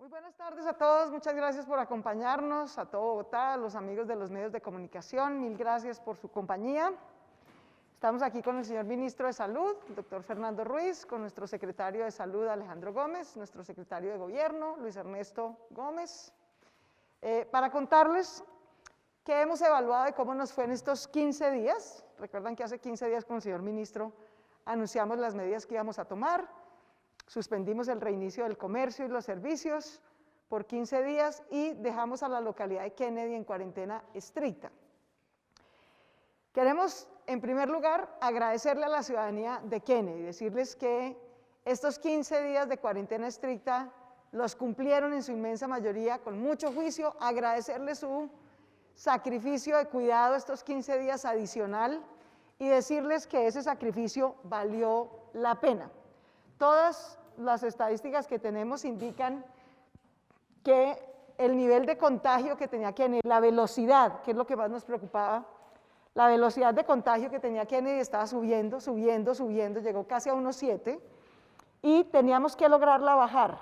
Muy buenas tardes a todos, muchas gracias por acompañarnos, a todo Bogotá, a los amigos de los medios de comunicación, mil gracias por su compañía. Estamos aquí con el señor Ministro de Salud, el doctor Fernando Ruiz, con nuestro secretario de Salud, Alejandro Gómez, nuestro secretario de Gobierno, Luis Ernesto Gómez, para contarles qué hemos evaluado y cómo nos fue en estos 15 días. Recuerdan que hace 15 días con el señor Ministro anunciamos las medidas que íbamos a tomar. Suspendimos el reinicio del comercio y los servicios por 15 días y dejamos a la localidad de Kennedy en cuarentena estricta. Queremos, en primer lugar, agradecerle a la ciudadanía de Kennedy, decirles que estos 15 días de cuarentena estricta los cumplieron en su inmensa mayoría con mucho juicio, agradecerles su sacrificio de cuidado estos 15 días adicional y decirles que ese sacrificio valió la pena. Todas las estadísticas que tenemos indican que el nivel de contagio que tenía Kennedy, la velocidad, que es lo que más nos preocupaba, la velocidad de contagio que tenía Kennedy estaba subiendo, llegó casi a 1.7 y teníamos que lograrla bajar.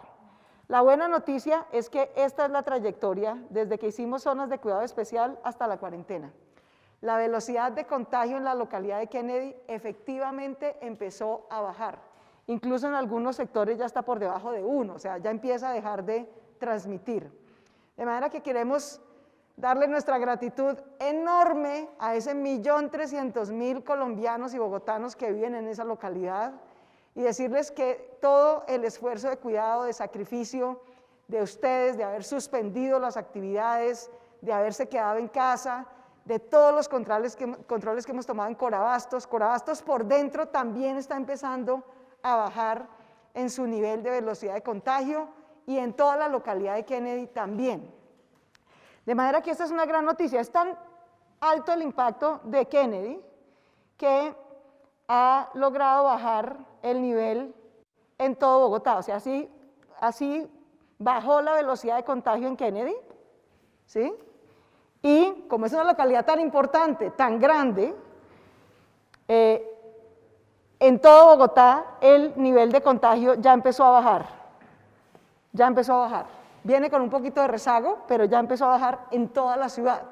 La buena noticia es que esta es la trayectoria desde que hicimos zonas de cuidado especial hasta la cuarentena. La velocidad de contagio en la localidad de Kennedy efectivamente empezó a bajar. Incluso en algunos sectores ya está por debajo de 1, o sea, ya empieza a dejar de transmitir. De manera que queremos darle nuestra gratitud enorme a ese 1.300.000 colombianos y bogotanos que viven en esa localidad y decirles que todo el esfuerzo de cuidado, de sacrificio de ustedes, de haber suspendido las actividades, de haberse quedado en casa, de todos los controles que hemos tomado en Corabastos por dentro también está empezando a bajar en su nivel de velocidad de contagio y en toda la localidad de Kennedy también. De manera que esta es una gran noticia, es tan alto el impacto de Kennedy que ha logrado bajar el nivel en todo Bogotá, o sea, así bajó la velocidad de contagio en Kennedy, ¿sí? Y como es una localidad tan importante, tan grande, en todo Bogotá el nivel de contagio ya empezó a bajar, Viene con un poquito de rezago, pero ya empezó a bajar en toda la ciudad.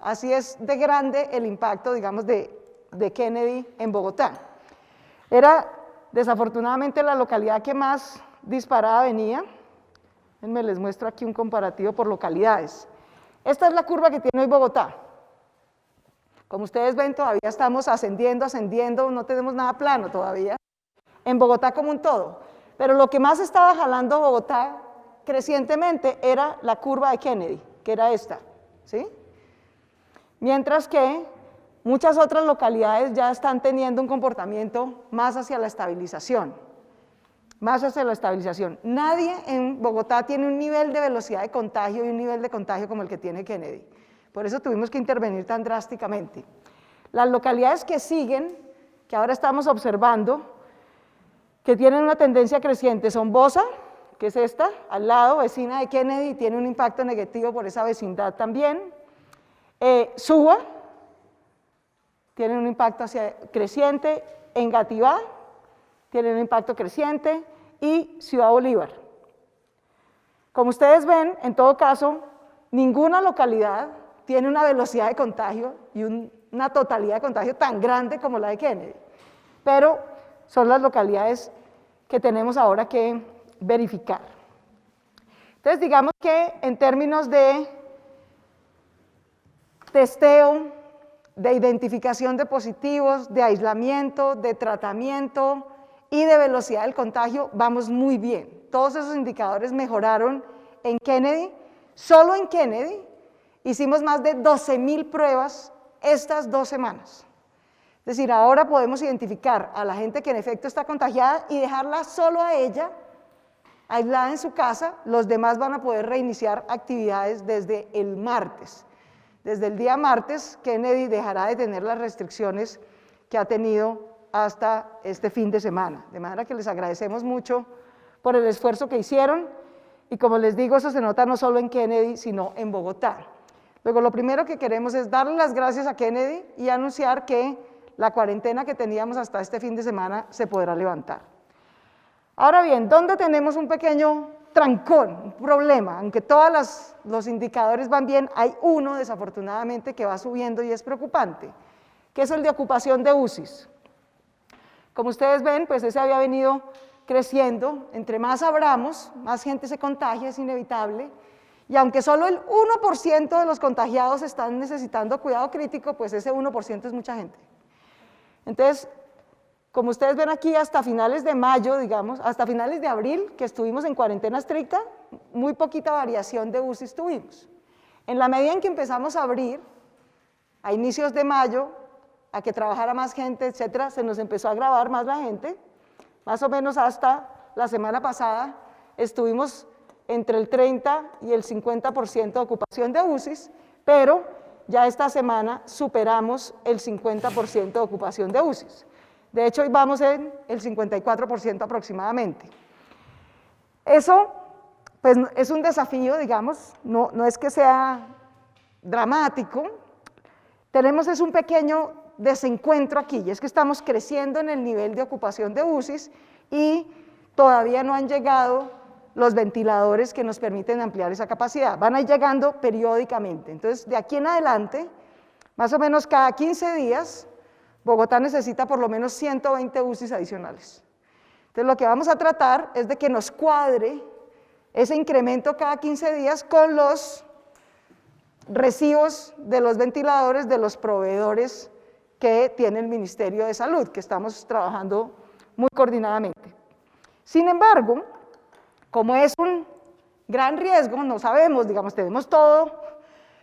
Así es de grande el impacto, digamos, de Kennedy en Bogotá. Era desafortunadamente la localidad que más disparada venía. Les muestro aquí un comparativo por localidades. Esta es la curva que tiene hoy Bogotá. Como ustedes ven, todavía estamos ascendiendo, no tenemos nada plano todavía, en Bogotá como un todo. Pero lo que más estaba jalando Bogotá crecientemente era la curva de Kennedy, que era esta, ¿sí? Mientras que muchas otras localidades ya están teniendo un comportamiento más hacia la estabilización, Nadie en Bogotá tiene un nivel de velocidad de contagio y un nivel de contagio como el que tiene Kennedy. Por eso tuvimos que intervenir tan drásticamente. Las localidades que siguen, que ahora estamos observando, que tienen una tendencia creciente, son Bosa, que es esta, al lado, vecina de Kennedy, y tiene un impacto negativo por esa vecindad también. Suba, tiene un impacto creciente. Engativá, tiene un impacto creciente. Y Ciudad Bolívar. Como ustedes ven, en todo caso, ninguna localidad tiene una velocidad de contagio y una totalidad de contagio tan grande como la de Kennedy, pero son las localidades que tenemos ahora que verificar. Entonces, digamos que en términos de testeo, de identificación de positivos, de aislamiento, de tratamiento y de velocidad del contagio, vamos muy bien. Todos esos indicadores mejoraron en Kennedy. Solo en Kennedy hicimos más de 12.000 pruebas estas 2 semanas. Es decir, ahora podemos identificar a la gente que en efecto está contagiada y dejarla solo a ella, aislada en su casa. Los demás van a poder reiniciar actividades desde el martes. Desde el día martes, Kennedy dejará de tener las restricciones que ha tenido hasta este fin de semana. De manera que les agradecemos mucho por el esfuerzo que hicieron y como les digo, eso se nota no solo en Kennedy, sino en Bogotá. Luego, lo primero que queremos es darle las gracias a Kennedy y anunciar que la cuarentena que teníamos hasta este fin de semana se podrá levantar. Ahora bien, ¿dónde tenemos un pequeño trancón, un problema. Aunque todos los indicadores van bien, hay uno desafortunadamente que va subiendo y es preocupante, que es el de ocupación de UCIs. Como ustedes ven, pues ese había venido creciendo. Entre más abramos, más gente se contagia, es inevitable. Y aunque solo el 1% de los contagiados están necesitando cuidado crítico, pues ese 1% es mucha gente. Entonces, como ustedes ven aquí, hasta finales de mayo, digamos, hasta finales de abril, que estuvimos en cuarentena estricta, muy poquita variación de UCIs tuvimos. En la medida en que empezamos a abrir, a inicios de mayo, a que trabajara más gente, etcétera, se nos empezó a agravar más la gente. Más o menos hasta la semana pasada estuvimos entre el 30 y el 50% de ocupación de UCIs, pero ya esta semana superamos el 50% de ocupación de UCIs. De hecho, hoy vamos en el 54% aproximadamente. Eso, pues, es un desafío, digamos, no es que sea dramático. Tenemos es un pequeño desencuentro aquí, y es que estamos creciendo en el nivel de ocupación de UCIs y todavía no han llegado los ventiladores que nos permiten ampliar esa capacidad. Van a ir llegando periódicamente. Entonces, de aquí en adelante, más o menos cada 15 días, Bogotá necesita por lo menos 120 UCIs adicionales. Entonces, lo que vamos a tratar es de que nos cuadre ese incremento cada 15 días con los recibos de los ventiladores de los proveedores que tiene el Ministerio de Salud, que estamos trabajando muy coordinadamente. Sin embargo, como es un gran riesgo, no sabemos, digamos, tenemos todo,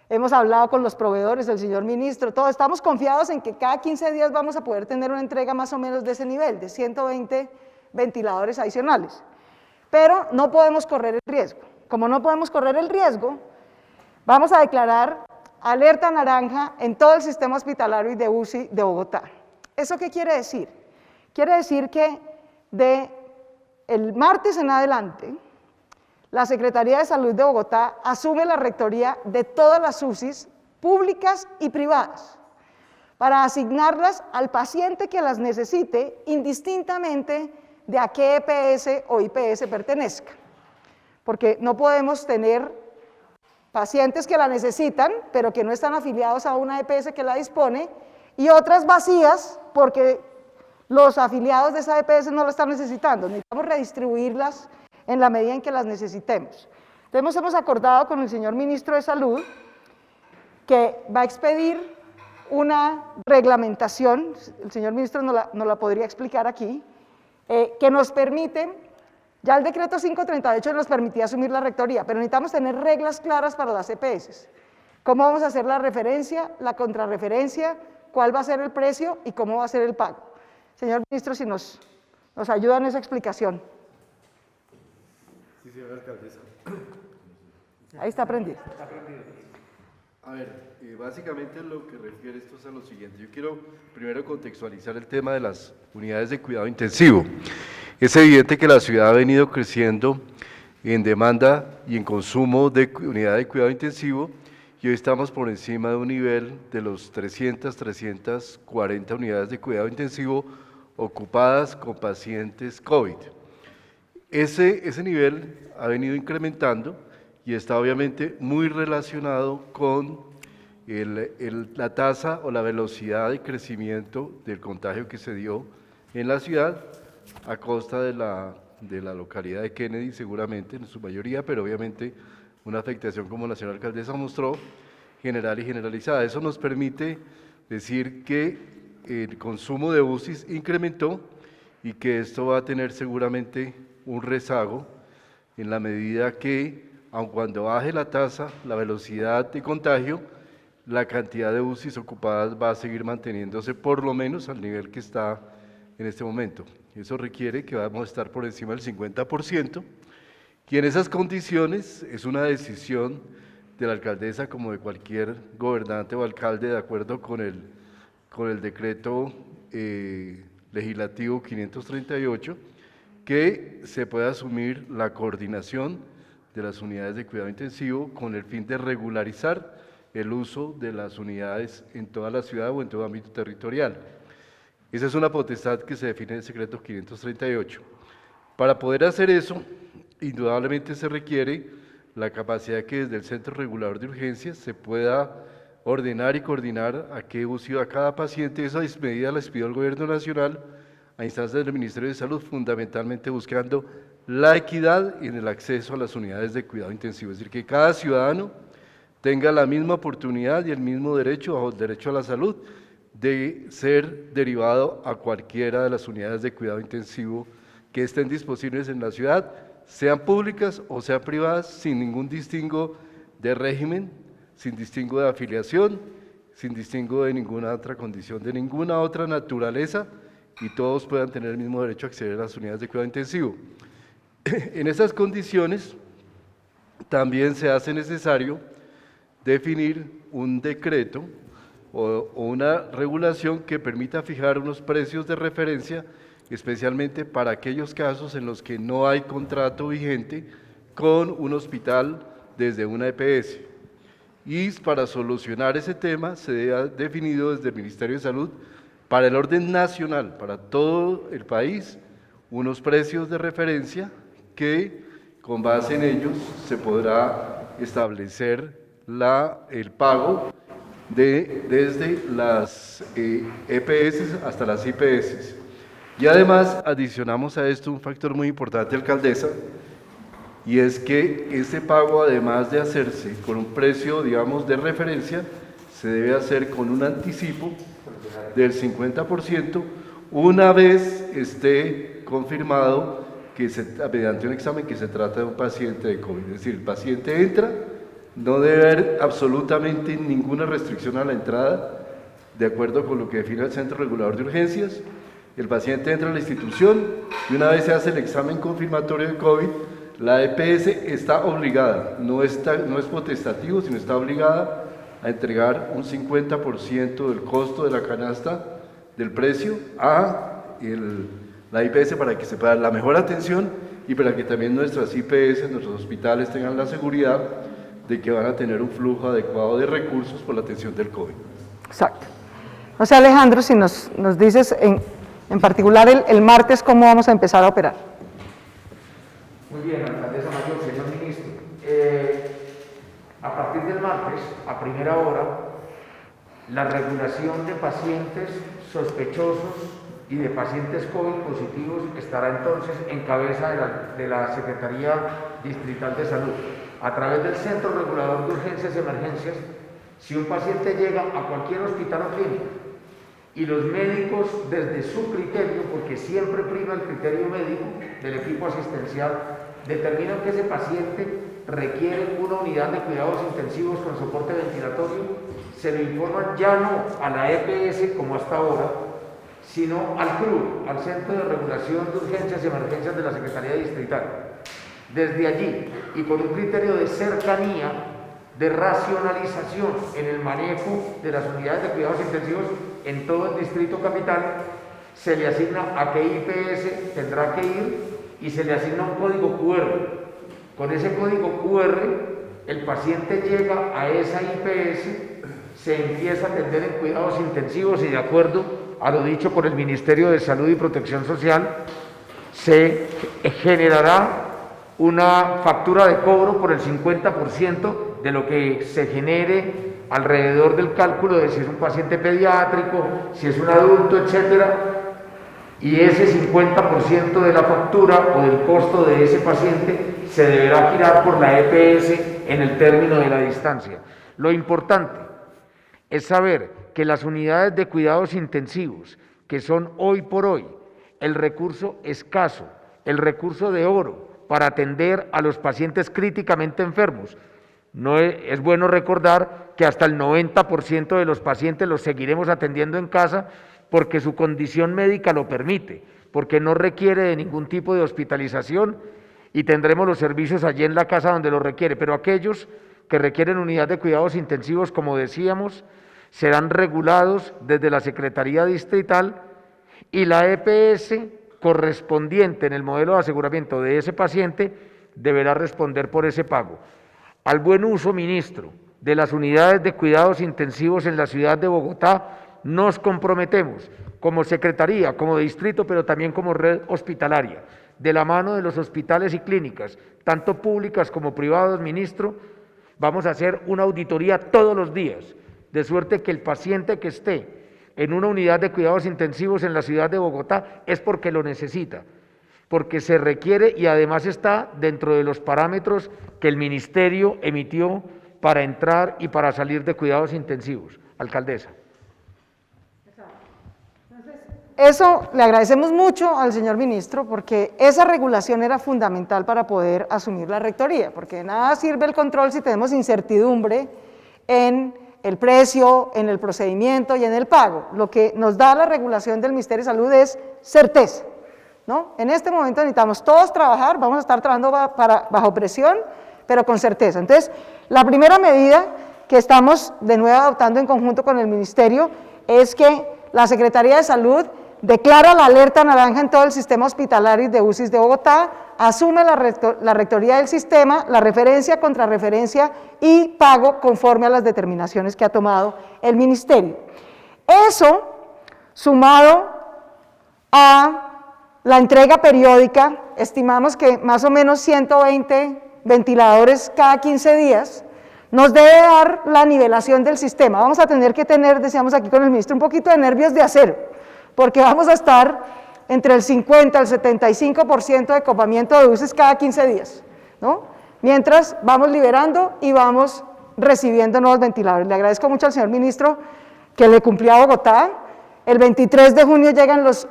hemos hablado con los proveedores, el señor ministro, todo, estamos confiados en que cada 15 días vamos a poder tener una entrega más o menos de ese nivel, de 120 ventiladores adicionales. Pero no podemos correr el riesgo. Como no podemos correr el riesgo, vamos a declarar alerta naranja en todo el sistema hospitalario y de UCI de Bogotá. ¿Eso qué quiere decir? Quiere decir que el martes en adelante, la Secretaría de Salud de Bogotá asume la rectoría de todas las UCIs públicas y privadas para asignarlas al paciente que las necesite, indistintamente de a qué EPS o IPS pertenezca. Porque no podemos tener pacientes que la necesitan, pero que no están afiliados a una EPS que la dispone, y otras vacías porque los afiliados de esa EPS no la están necesitando. Necesitamos redistribuirlas en la medida en que las necesitemos. Entonces hemos acordado con el señor ministro de Salud que va a expedir una reglamentación, el señor ministro nos la podría explicar aquí, que nos permite, ya el decreto 538 nos permitía asumir la rectoría, pero necesitamos tener reglas claras para las EPS. ¿Cómo vamos a hacer la referencia, la contrarreferencia, cuál va a ser el precio y cómo va a ser el pago? Señor ministro, si nos ayuda en esa explicación. Sí, señora alcaldesa. Ahí está prendido. A ver, básicamente lo que refiere esto es a lo siguiente. Yo quiero primero contextualizar el tema de las unidades de cuidado intensivo. Es evidente que la ciudad ha venido creciendo en demanda y en consumo de unidades de cuidado intensivo y hoy estamos por encima de un nivel de los 340 unidades de cuidado intensivo ocupadas con pacientes COVID. Ese nivel ha venido incrementando y está obviamente muy relacionado con la tasa o la velocidad de crecimiento del contagio que se dio en la ciudad a costa de la localidad de Kennedy, seguramente en su mayoría, pero obviamente una afectación, como la señora alcaldesa mostró, general y generalizada. Eso nos permite decir que el consumo de UCIs incrementó y que esto va a tener seguramente un rezago en la medida que, aun cuando baje la tasa, la velocidad de contagio, la cantidad de UCIs ocupadas va a seguir manteniéndose por lo menos al nivel que está en este momento. Eso requiere que vamos a estar por encima del 50%, y en esas condiciones es una decisión de la alcaldesa como de cualquier gobernante o alcalde, de acuerdo con el decreto legislativo 538, que se pueda asumir la coordinación de las unidades de cuidado intensivo con el fin de regularizar el uso de las unidades en toda la ciudad o en todo ámbito territorial. Esa es una potestad que se define en el decreto 538. Para poder hacer eso indudablemente se requiere la capacidad que desde el Centro Regulador de Urgencias se pueda ordenar y coordinar a qué UCI va cada paciente. Esas medidas las pidió el Gobierno Nacional a instancias del Ministerio de Salud, fundamentalmente buscando la equidad en el acceso a las unidades de cuidado intensivo, es decir, que cada ciudadano tenga la misma oportunidad y el mismo derecho, bajo el derecho a la salud, de ser derivado a cualquiera de las unidades de cuidado intensivo que estén disponibles en la ciudad, sean públicas o sean privadas, sin ningún distingo de régimen, sin distingo de afiliación, sin distingo de ninguna otra condición, de ninguna otra naturaleza, y todos puedan tener el mismo derecho a acceder a las unidades de cuidado intensivo. En esas condiciones, también se hace necesario definir un decreto o una regulación que permita fijar unos precios de referencia, especialmente para aquellos casos en los que no hay contrato vigente con un hospital desde una EPS. Y para solucionar ese tema se ha definido desde el Ministerio de Salud, para el orden nacional, para todo el país, unos precios de referencia que con base en ellos se podrá establecer el pago desde las EPS hasta las IPS. Y además adicionamos a esto un factor muy importante, alcaldesa, y es que ese pago, además de hacerse con un precio, digamos, de referencia, se debe hacer con un anticipo del 50% una vez esté confirmado que mediante un examen que se trata de un paciente de COVID. Es decir, el paciente entra, no debe haber absolutamente ninguna restricción a la entrada, de acuerdo con lo que define el Centro Regulador de Urgencias. El paciente entra a la institución y una vez se hace el examen confirmatorio de COVID, la EPS está obligada, no es potestativo, sino está obligada a entregar un 50% del costo de la canasta del precio a la IPS para que se pueda dar la mejor atención y para que también nuestras IPS, nuestros hospitales tengan la seguridad de que van a tener un flujo adecuado de recursos por la atención del COVID. Exacto. O sea, Alejandro, si nos dices en particular el martes cómo vamos a empezar a operar. Muy bien, alcaldesa mayor, señor ministro. A partir del martes, a primera hora, la regulación de pacientes sospechosos y de pacientes COVID positivos estará entonces en cabeza de la Secretaría Distrital de Salud. A través del Centro Regulador de Urgencias y Emergencias, si un paciente llega a cualquier hospital o clínica y los médicos desde su criterio, porque siempre prima el criterio médico del equipo asistencial, determinan que ese paciente requiere una unidad de cuidados intensivos con soporte ventilatorio, se lo informan ya no a la EPS como hasta ahora, sino al CRUR, al Centro de Regulación de Urgencias y Emergencias de la Secretaría Distrital. Desde allí, y con un criterio de cercanía, de racionalización en el manejo de las unidades de cuidados intensivos en todo el Distrito Capital, se le asigna a qué IPS tendrá que ir y se le asigna un código QR. Con ese código QR, el paciente llega a esa IPS, se empieza a atender en cuidados intensivos y de acuerdo a lo dicho por el Ministerio de Salud y Protección Social, se generará una factura de cobro por el 50% de lo que se genere alrededor del cálculo de si es un paciente pediátrico, si es un adulto, etcétera, y ese 50% de la factura o del costo de ese paciente se deberá girar por la EPS en el término de la distancia. Lo importante es saber que las unidades de cuidados intensivos, que son hoy por hoy el recurso escaso, el recurso de oro para atender a los pacientes críticamente enfermos, no es bueno recordar que hasta el 90% de los pacientes los seguiremos atendiendo en casa porque su condición médica lo permite, porque no requiere de ningún tipo de hospitalización y tendremos los servicios allí en la casa donde lo requiere, pero aquellos que requieren unidad de cuidados intensivos, como decíamos, serán regulados desde la Secretaría Distrital y la EPS correspondiente en el modelo de aseguramiento de ese paciente deberá responder por ese pago. Al buen uso, ministro, de las unidades de cuidados intensivos en la ciudad de Bogotá, nos comprometemos como Secretaría, como Distrito, pero también como red hospitalaria. de la mano de los hospitales y clínicas, tanto públicas como privadas, ministro, vamos a hacer una auditoría todos los días, de suerte que el paciente que esté en una unidad de cuidados intensivos en la ciudad de Bogotá es porque lo necesita, porque se requiere y además está dentro de los parámetros que el ministerio emitió para entrar y para salir de cuidados intensivos. Alcaldesa. Eso le agradecemos mucho al señor ministro porque esa regulación era fundamental para poder asumir la rectoría, porque de nada sirve el control si tenemos incertidumbre en el precio, en el procedimiento y en el pago. Lo que nos da la regulación del Ministerio de Salud es certeza, ¿no? En este momento necesitamos todos trabajar, vamos a estar trabajando bajo presión, pero con certeza. Entonces, la primera medida que estamos de nuevo adoptando en conjunto con el Ministerio es que la Secretaría de Salud declara la alerta naranja en todo el sistema hospitalario de UCIs de Bogotá, asume la rectoría del sistema, la referencia, contrarreferencia y pago conforme a las determinaciones que ha tomado el Ministerio. Eso, sumado a la entrega periódica, estimamos que más o menos 120 ventiladores cada 15 días, nos debe dar la nivelación del sistema. Vamos a tener que tener, decíamos aquí con el ministro, un poquito de nervios de acero, porque vamos a estar entre el 50 al 75% de copamiento de UCIs cada 15 días, ¿no? Mientras vamos liberando y vamos recibiendo nuevos ventiladores. Le agradezco mucho al señor ministro que le cumplió a Bogotá. El 23 de junio llegan los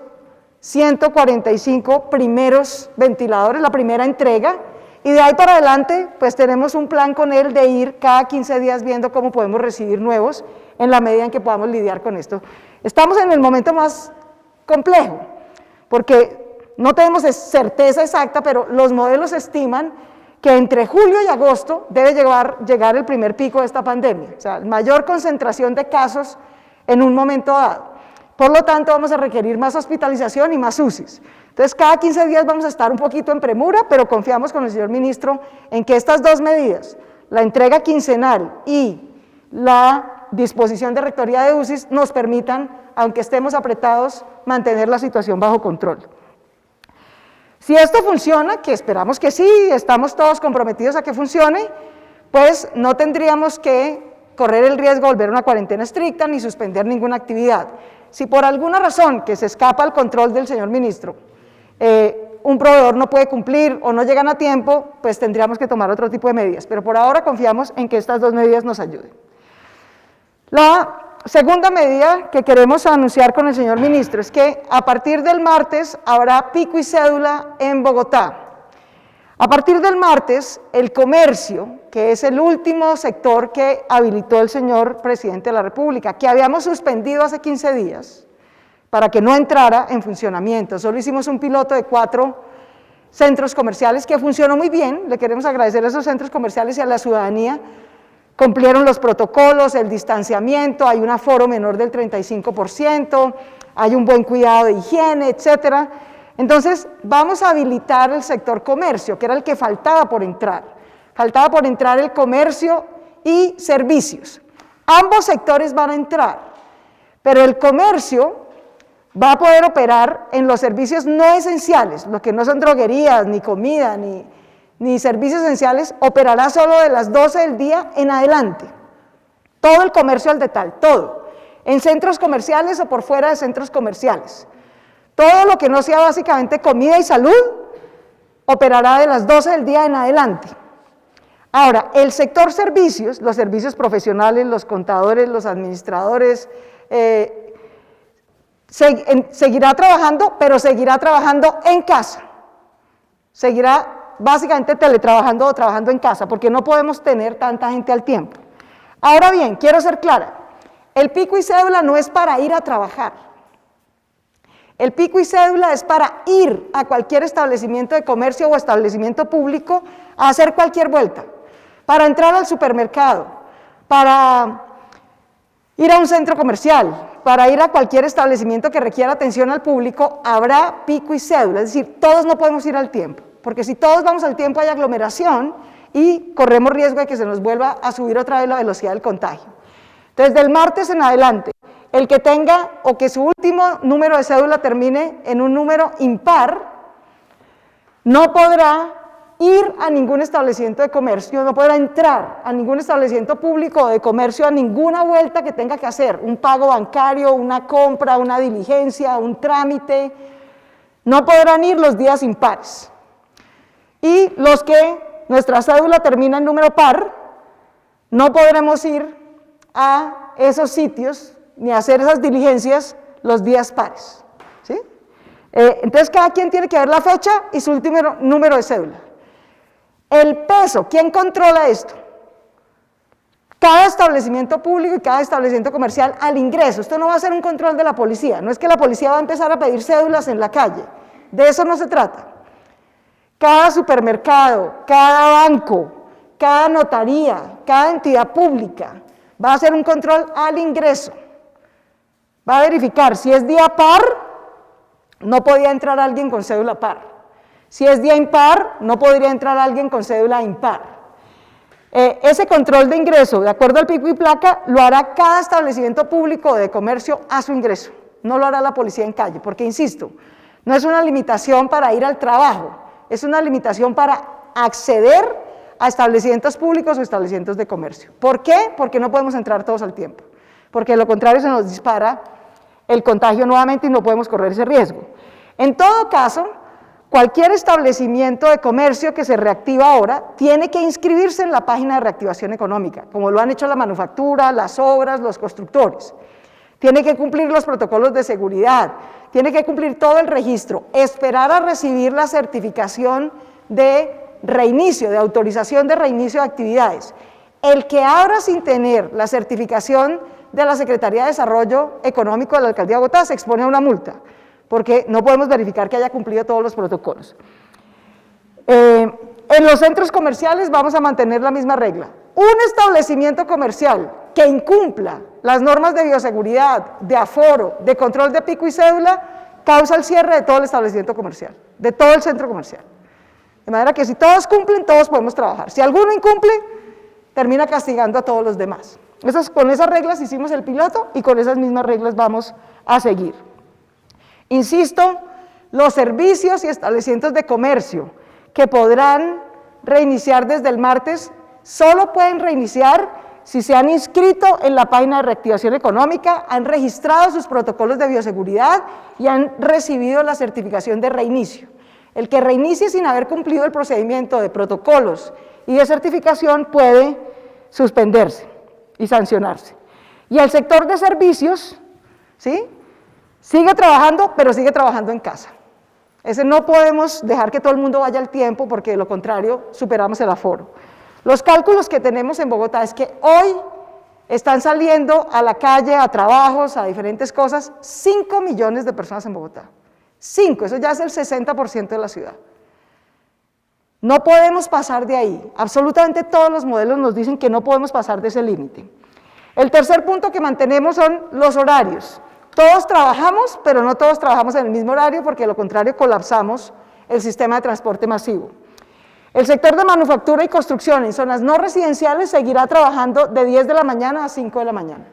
145 primeros ventiladores, la primera entrega, y de ahí para adelante pues tenemos un plan con él de ir cada 15 días viendo cómo podemos recibir nuevos en la medida en que podamos lidiar con esto. Estamos en el momento más complejo, porque no tenemos certeza exacta, pero los modelos estiman que entre julio y agosto debe llegar el primer pico de esta pandemia, o sea, mayor concentración de casos en un momento dado. Por lo tanto, vamos a requerir más hospitalización y más UCIs. Entonces, cada 15 días vamos a estar un poquito en premura, pero confiamos con el señor ministro en que estas dos medidas, la entrega quincenal y la disposición de rectoría de UCIs, nos permitan, aunque estemos apretados, mantener la situación bajo control. Si esto funciona, que esperamos que sí, estamos todos comprometidos a que funcione, pues no tendríamos que correr el riesgo de volver a una cuarentena estricta ni suspender ninguna actividad. Si por alguna razón que se escapa al control del señor ministro, un proveedor no puede cumplir o no llegan a tiempo, pues tendríamos que tomar otro tipo de medidas, pero por ahora confiamos en que estas dos medidas nos ayuden. La segunda medida que queremos anunciar con el señor ministro es que a partir del martes habrá pico y cédula en Bogotá. A partir del martes, el comercio, que es el último sector que habilitó el señor presidente de la República, que habíamos suspendido hace 15 días, para que no entrara en funcionamiento. Solo hicimos un piloto de 4 centros comerciales que funcionó muy bien, le queremos agradecer a esos centros comerciales y a la ciudadanía, cumplieron los protocolos, el distanciamiento, hay un aforo menor del 35%, hay un buen cuidado de higiene, etcétera. Entonces, vamos a habilitar el sector comercio, que era el que faltaba por entrar. Faltaba por entrar el comercio y servicios. Ambos sectores van a entrar, pero el comercio va a poder operar en los servicios no esenciales, lo que no son droguerías, ni comida, ni servicios esenciales, operará solo de las 12 del día en adelante. Todo el comercio al detalle, todo. En centros comerciales o por fuera de centros comerciales. Todo lo que no sea básicamente comida y salud, operará de las 12 del día en adelante. Ahora, el sector servicios, los servicios profesionales, los contadores, los administradores, seguirá trabajando, pero seguirá trabajando en casa. Seguirá básicamente teletrabajando o trabajando en casa, porque no podemos tener tanta gente al tiempo. Ahora bien, quiero ser clara, el pico y cédula no es para ir a trabajar. El pico y cédula es para ir a cualquier establecimiento de comercio o establecimiento público a hacer cualquier vuelta, para entrar al supermercado, para ir a un centro comercial, para ir a cualquier establecimiento que requiera atención al público, habrá pico y cédula, es decir, todos no podemos ir al tiempo, porque si todos vamos al tiempo hay aglomeración y corremos riesgo de que se nos vuelva a subir otra vez la velocidad del contagio. Entonces, del martes en adelante, el que tenga o que su último número de cédula termine en un número impar, no podrá ir a ningún establecimiento de comercio, no podrá entrar a ningún establecimiento público de comercio a ninguna vuelta que tenga que hacer, un pago bancario, una compra, una diligencia, un trámite, no podrán ir los días impares. Y los que nuestra cédula termina en número par, no podremos ir a esos sitios ni hacer esas diligencias los días pares, ¿sí? Entonces cada quien tiene que ver la fecha y su último número de cédula. El peso, ¿quién controla esto? Cada establecimiento público y cada establecimiento comercial al ingreso. Esto no va a ser un control de la policía, no es que la policía va a empezar a pedir cédulas en la calle, de eso no se trata. Cada supermercado, cada banco, cada notaría, cada entidad pública va a hacer un control al ingreso. Va a verificar si es día par, no podía entrar alguien con cédula par. Si es día impar, no podría entrar alguien con cédula impar. Ese control de ingreso, de acuerdo al pico y placa, lo hará cada establecimiento público de comercio a su ingreso. No lo hará la policía en calle, porque insisto, no es una limitación para ir al trabajo, es una limitación para acceder a establecimientos públicos o establecimientos de comercio. ¿Por qué? Porque no podemos entrar todos al tiempo, porque de lo contrario se nos dispara el contagio nuevamente y no podemos correr ese riesgo. En todo caso, cualquier establecimiento de comercio que se reactiva ahora tiene que inscribirse en la página de reactivación económica, como lo han hecho la manufactura, las obras, los constructores. Tiene que cumplir los protocolos de seguridad, tiene que cumplir todo el registro, esperar a recibir la certificación de reinicio, de autorización de reinicio de actividades. El que abra sin tener la certificación de la Secretaría de Desarrollo Económico de la Alcaldía de Bogotá se expone a una multa, porque no podemos verificar que haya cumplido todos los protocolos. En los centros comerciales vamos a mantener la misma regla. Un establecimiento comercial que incumpla las normas de bioseguridad, de aforo, de control de pico y cédula, causa el cierre de todo el establecimiento comercial, de todo el centro comercial. De manera que si todos cumplen, todos podemos trabajar. Si alguno incumple, termina castigando a todos los demás. Con esas reglas hicimos el piloto y con esas mismas reglas vamos a seguir. Insisto, los servicios y establecimientos de comercio que podrán reiniciar desde el martes, solo pueden reiniciar si se han inscrito en la página de reactivación económica, han registrado sus protocolos de bioseguridad y han recibido la certificación de reinicio. El que reinicie sin haber cumplido el procedimiento de protocolos y de certificación puede suspenderse y sancionarse. Y el sector de servicios, ¿sí?, sigue trabajando, pero sigue trabajando en casa. Ese no podemos dejar que todo el mundo vaya al tiempo, porque de lo contrario superamos el aforo. Los cálculos que tenemos en Bogotá es que hoy están saliendo a la calle, a trabajos, a diferentes cosas, 5 millones de personas en Bogotá. 5, eso ya es el 60% de la ciudad. No podemos pasar de ahí. Absolutamente todos los modelos nos dicen que no podemos pasar de ese límite. El tercer punto que mantenemos son los horarios. Todos trabajamos, pero no todos trabajamos en el mismo horario, porque de lo contrario colapsamos el sistema de transporte masivo. El sector de manufactura y construcción en zonas no residenciales seguirá trabajando de 10 de la mañana a 5 de la mañana.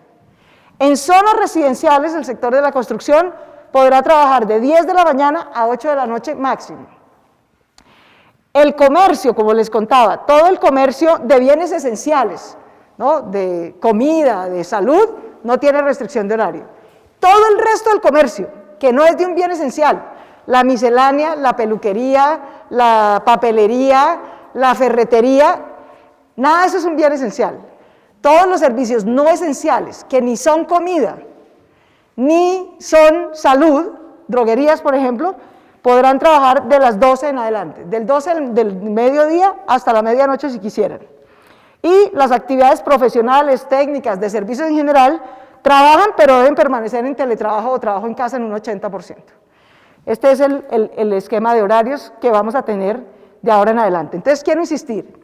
En zonas residenciales, el sector de la construcción podrá trabajar de 10 de la mañana a 8 de la noche máximo. El comercio, como les contaba, todo el comercio de bienes esenciales, ¿no?, de comida, de salud, no tiene restricción de horario. Todo el resto del comercio, que no es de un bien esencial, la miscelánea, la peluquería, la papelería, la ferretería, nada de eso es un bien esencial. Todos los servicios no esenciales, que ni son comida, ni son salud, droguerías por ejemplo, podrán trabajar de las 12 en adelante, del 12 del mediodía hasta la medianoche si quisieran. Y las actividades profesionales, técnicas, de servicios en general, trabajan, pero deben permanecer en teletrabajo o trabajo en casa en un 80%. Este es el esquema de horarios que vamos a tener de ahora en adelante. Entonces, quiero insistir,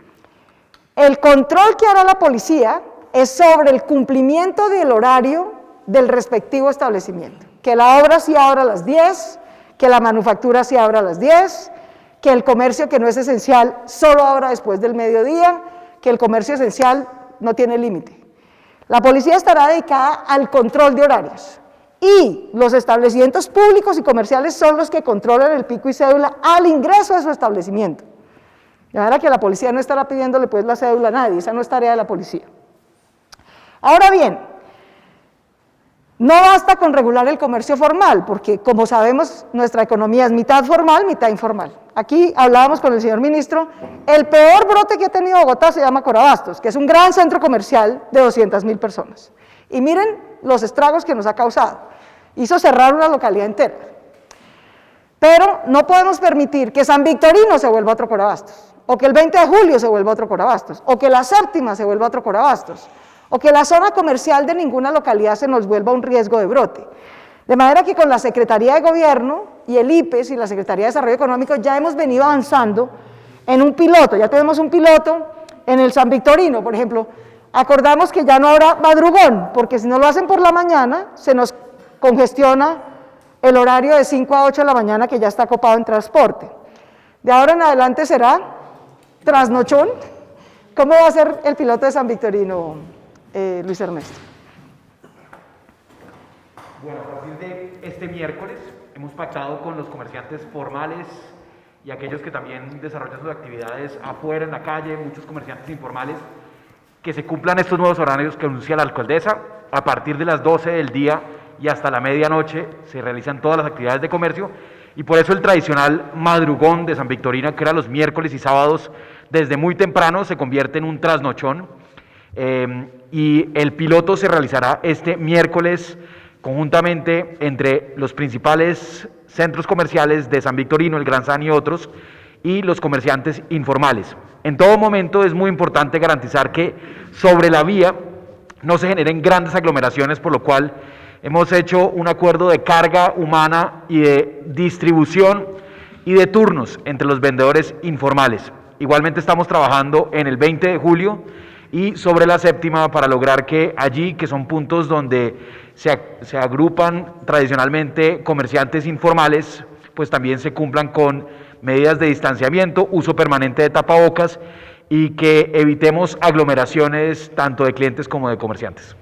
el control que hará la policía es sobre el cumplimiento del horario del respectivo establecimiento. Que la obra sí abra a las 10, que la manufactura sí abra a las 10, que el comercio que no es esencial solo abra después del mediodía, que el comercio esencial no tiene límite. La policía estará dedicada al control de horarios y los establecimientos públicos y comerciales son los que controlan el pico y cédula al ingreso de su establecimiento. De manera que la policía no estará pidiéndole pues la cédula a nadie, esa no es tarea de la policía. Ahora bien, no basta con regular el comercio formal, porque como sabemos nuestra economía es mitad formal, mitad informal. Aquí hablábamos con el señor ministro, el peor brote que ha tenido Bogotá se llama Corabastos, que es un gran centro comercial de 200.000 personas. Y miren los estragos que nos ha causado, hizo cerrar una localidad entera. Pero no podemos permitir que San Victorino se vuelva otro Corabastos, o que el 20 de julio se vuelva otro Corabastos, o que la Séptima se vuelva otro Corabastos, o que la zona comercial de ninguna localidad se nos vuelva un riesgo de brote. De manera que con la Secretaría de Gobierno y el IPES y la Secretaría de Desarrollo Económico ya hemos venido avanzando en un piloto, ya tenemos un piloto en el San Victorino, por ejemplo, acordamos que ya no habrá madrugón, porque si no lo hacen por la mañana, se nos congestiona el horario de 5 a 8 de la mañana que ya está copado en transporte. De ahora en adelante será trasnochón. ¿Cómo va a ser el piloto de San Victorino, Luis Ernesto? Bueno, a partir de este miércoles hemos pactado con los comerciantes formales y aquellos que también desarrollan sus actividades afuera en la calle, muchos comerciantes informales, que se cumplan estos nuevos horarios que anuncia la alcaldesa. A partir de las 12 del día y hasta la medianoche se realizan todas las actividades de comercio, y por eso el tradicional madrugón de San Victorino, que era los miércoles y sábados desde muy temprano, se convierte en un trasnochón, y el piloto se realizará este miércoles conjuntamente entre los principales centros comerciales de San Victorino, el Gran San y otros, y los comerciantes informales. En todo momento es muy importante garantizar que sobre la vía no se generen grandes aglomeraciones, por lo cual hemos hecho un acuerdo de carga humana y de distribución y de turnos entre los vendedores informales. Igualmente estamos trabajando en el 20 de julio y sobre la Séptima para lograr que allí, que son puntos donde se agrupan tradicionalmente comerciantes informales, pues también se cumplan con medidas de distanciamiento, uso permanente de tapabocas y que evitemos aglomeraciones tanto de clientes como de comerciantes.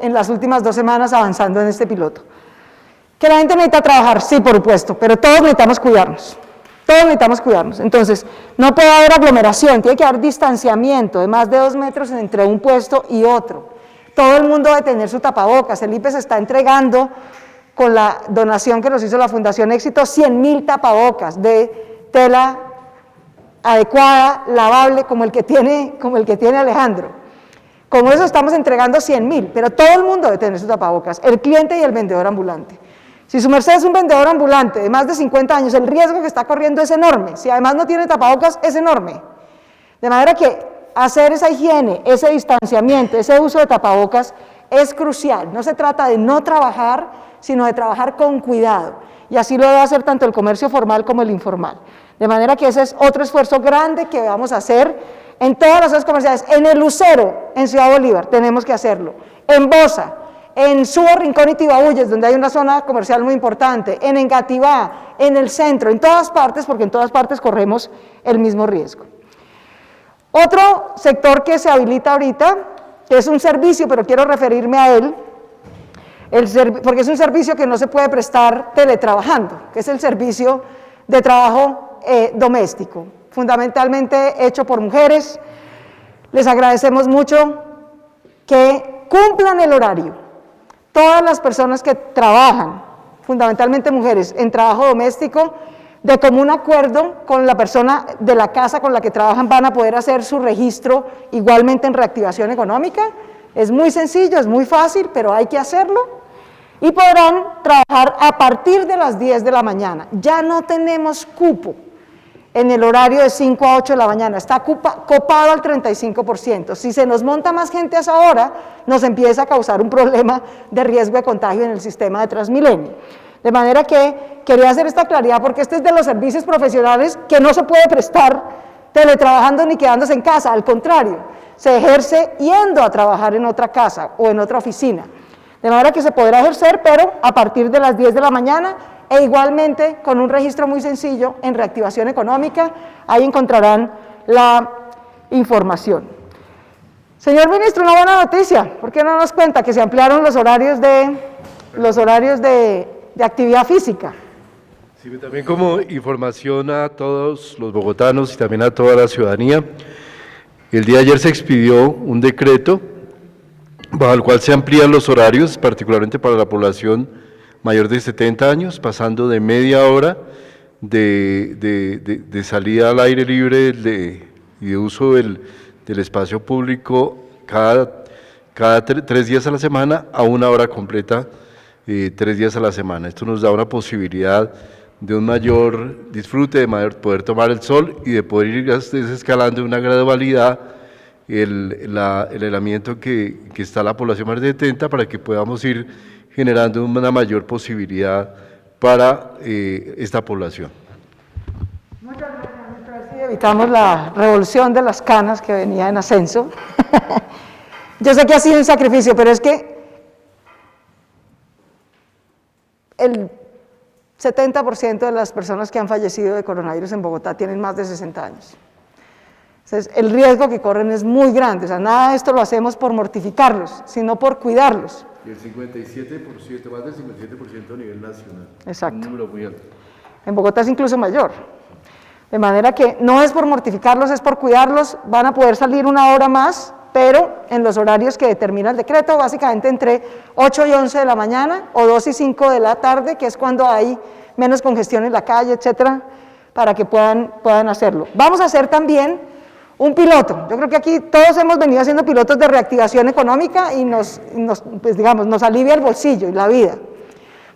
En las últimas 2 semanas avanzando en este piloto. Que la gente necesita trabajar, sí, por supuesto, pero todos necesitamos cuidarnos. Todos necesitamos cuidarnos. Entonces, no puede haber aglomeración, tiene que haber distanciamiento de más de 2 metros entre un puesto y otro. Todo el mundo debe tener su tapabocas. El IPES está entregando, con la donación que nos hizo la Fundación Éxito, 100.000 tapabocas de tela adecuada, lavable, como el que tiene Alejandro. Con eso estamos entregando 100.000, pero todo el mundo debe tener sus tapabocas, el cliente y el vendedor ambulante. Si su merced es un vendedor ambulante de más de 50 años, el riesgo que está corriendo es enorme. Si además no tiene tapabocas, es enorme. De manera que hacer esa higiene, ese distanciamiento, ese uso de tapabocas es crucial. No se trata de no trabajar, sino de trabajar con cuidado. Y así lo debe hacer tanto el comercio formal como el informal. De manera que ese es otro esfuerzo grande que vamos a hacer en todas las zonas comerciales. En el Lucero, en Ciudad Bolívar, tenemos que hacerlo. En Bosa, en Subo, Rincón y Tibabuyes, donde hay una zona comercial muy importante. En Engativá, en el centro, en todas partes, porque en todas partes corremos el mismo riesgo. Otro sector que se habilita ahorita, que es un servicio, pero quiero referirme a él, porque es un servicio que no se puede prestar teletrabajando, que es el servicio de trabajo doméstico, fundamentalmente hecho por mujeres. Les agradecemos mucho que cumplan el horario. Todas las personas que trabajan, fundamentalmente mujeres, en trabajo doméstico, de común acuerdo con la persona de la casa con la que trabajan, van a poder hacer su registro igualmente en reactivación económica. Es muy sencillo, es muy fácil, pero hay que hacerlo. Y podrán trabajar a partir de las 10 de la mañana. Ya no tenemos cupo en el horario de 5 a 8 de la mañana, está copado al 35%. Si se nos monta más gente a esa hora, nos empieza a causar un problema de riesgo de contagio en el sistema de Transmilenio. De manera que quería hacer esta claridad porque este es de los servicios profesionales que no se puede prestar teletrabajando ni quedándose en casa, al contrario, se ejerce yendo a trabajar en otra casa o en otra oficina. De manera que se podrá ejercer, pero a partir de las 10 de la mañana e igualmente con un registro muy sencillo en reactivación económica, ahí encontrarán la información. Señor ministro, una buena noticia. ¿Por qué no nos cuenta que se ampliaron los horarios de actividad física? Sí, también como información a todos los bogotanos y también a toda la ciudadanía, el día de ayer se expidió un decreto bajo el cual se amplían los horarios, particularmente para la población mayor de 70 años, pasando de media hora de salida al aire libre y de uso del espacio público cada 3 días a la semana a 1 hora completa 3 días a la semana. Esto nos da una posibilidad de un mayor disfrute, de poder tomar el sol y de poder ir desescalando una gradualidad el aislamiento que está la población más de 70 para que podamos ir generando una mayor posibilidad para esta población. Muchas gracias, así evitamos la revolución de las canas que venía en ascenso. Yo sé que ha sido un sacrificio, pero es que el 70% de las personas que han fallecido de coronavirus en Bogotá tienen más de 60 años. Entonces, el riesgo que corren es muy grande, o sea, nada de esto lo hacemos por mortificarlos, sino por cuidarlos. Y el 57%, más del 57% a nivel nacional. Exacto. Un número muy alto. En Bogotá es incluso mayor. De manera que no es por mortificarlos, es por cuidarlos, van a poder salir 1 hora más, pero en los horarios que determina el decreto, básicamente entre 8 y 11 de la mañana o 2 y 5 de la tarde, que es cuando hay menos congestión en la calle, etcétera, para que puedan hacerlo. Vamos a hacer también un piloto. Yo creo que aquí todos hemos venido haciendo pilotos de reactivación económica y nos alivia el bolsillo y la vida.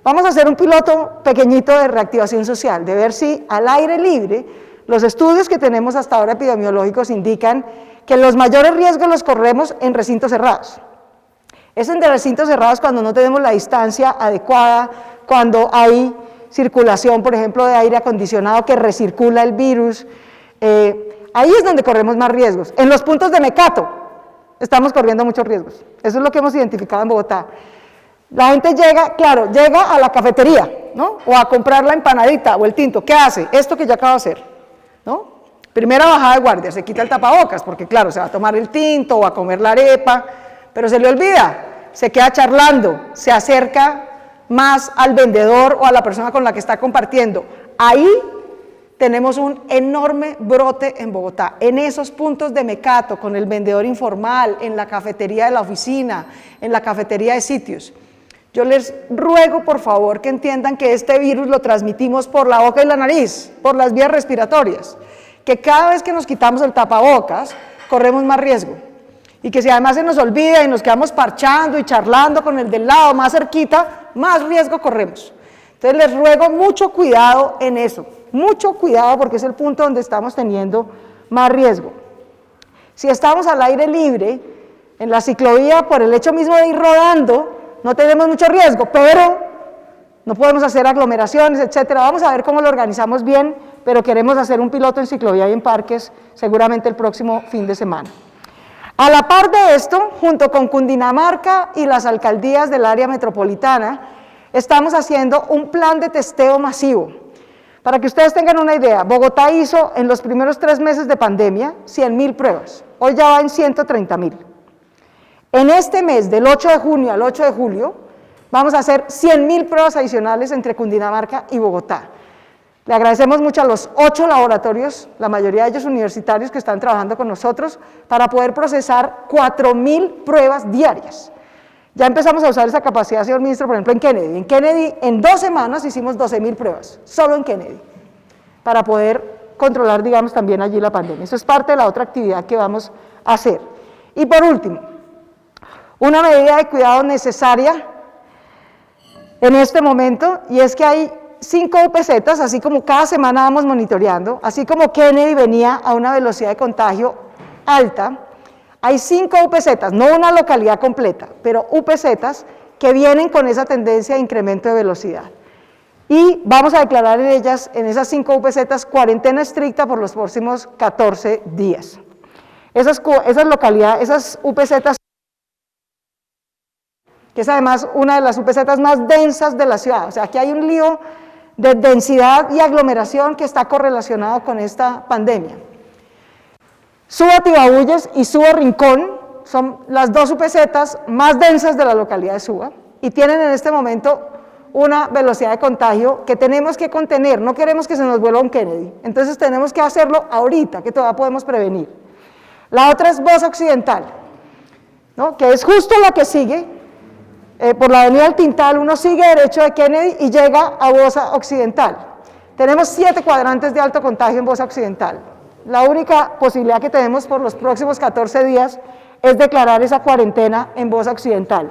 Vamos a hacer un piloto pequeñito de reactivación social, de ver si al aire libre, los estudios que tenemos hasta ahora epidemiológicos indican que los mayores riesgos los corremos en recintos cerrados. Es en recintos cerrados cuando no tenemos la distancia adecuada, cuando hay circulación, por ejemplo, de aire acondicionado que recircula el virus. Ahí es donde corremos más riesgos. En los puntos de mecato estamos corriendo muchos riesgos. Eso es lo que hemos identificado en Bogotá. La gente llega a la cafetería, ¿no? O a comprar la empanadita o el tinto. ¿Qué hace? Esto que ya acabo de hacer, ¿no? Primera bajada de guardia, se quita el tapabocas, porque claro, se va a tomar el tinto o a comer la arepa, pero se le olvida, se queda charlando, se acerca más al vendedor o a la persona con la que está compartiendo. Ahí tenemos un enorme brote en Bogotá, en esos puntos de mecato, con el vendedor informal, en la cafetería de la oficina, en la cafetería de sitios. Yo les ruego, por favor, que entiendan que este virus lo transmitimos por la boca y la nariz, por las vías respiratorias, que cada vez que nos quitamos el tapabocas, corremos más riesgo, y que si además se nos olvida y nos quedamos parchando y charlando con el del lado más cerquita, más riesgo corremos. Entonces les ruego mucho cuidado en eso, mucho cuidado porque es el punto donde estamos teniendo más riesgo. Si estamos al aire libre, en la ciclovía, por el hecho mismo de ir rodando, no tenemos mucho riesgo, pero no podemos hacer aglomeraciones, etcétera. Vamos a ver cómo lo organizamos bien, pero queremos hacer un piloto en ciclovía y en parques seguramente el próximo fin de semana. A la par de esto, junto con Cundinamarca y las alcaldías del área metropolitana, estamos haciendo un plan de testeo masivo. Para que ustedes tengan una idea, Bogotá hizo en los primeros 3 meses de pandemia 100.000 pruebas, hoy ya va en 130.000. En este mes, del 8 de junio al 8 de julio, vamos a hacer 100.000 pruebas adicionales entre Cundinamarca y Bogotá. Le agradecemos mucho a los 8 laboratorios, la mayoría de ellos universitarios que están trabajando con nosotros, para poder procesar 4.000 pruebas diarias. Ya empezamos a usar esa capacidad, señor ministro, por ejemplo, en Kennedy. En Kennedy, en 2 semanas hicimos 12.000 pruebas, solo en Kennedy, para poder controlar, digamos, también allí la pandemia. Eso es parte de la otra actividad que vamos a hacer. Y por último, una medida de cuidado necesaria en este momento, y es que hay 5 UPCs, así como cada semana vamos monitoreando, así como Kennedy venía a una velocidad de contagio alta, hay 5 UPCs, no una localidad completa, pero UPCs que vienen con esa tendencia de incremento de velocidad. Y vamos a declarar en ellas, en esas 5 UPCs, cuarentena estricta por los próximos 14 días. Esas UPCs, que es además una de las UPCs más densas de la ciudad, o sea, aquí hay un lío de densidad y aglomeración que está correlacionado con esta pandemia. Suba Tibabuyes y suba Rincón son las dos UPZs más densas de la localidad de Suba y tienen en este momento una velocidad de contagio que tenemos que contener, no queremos que se nos vuelva un Kennedy, entonces tenemos que hacerlo ahorita, que todavía podemos prevenir. La otra es Bosa Occidental, ¿no? Que es justo la que sigue, por la avenida del Tintal, uno sigue derecho de Kennedy y llega a Bosa Occidental. Tenemos 7 cuadrantes de alto contagio en Bosa Occidental. La única posibilidad que tenemos por los próximos 14 días es declarar esa cuarentena en Bosa Occidental.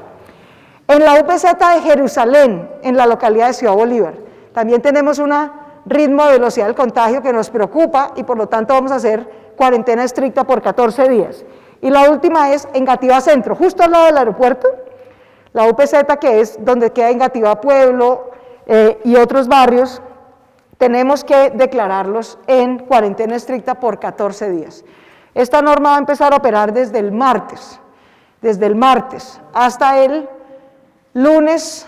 En la UPZ de Jerusalén, en la localidad de Ciudad Bolívar, también tenemos un ritmo de velocidad del contagio que nos preocupa y por lo tanto vamos a hacer cuarentena estricta por 14 días. Y la última es Engativá Centro, justo al lado del aeropuerto, la UPZ que es donde queda Engativá Pueblo y otros barrios, tenemos que declararlos en cuarentena estricta por 14 días. Esta norma va a empezar a operar desde el martes hasta el lunes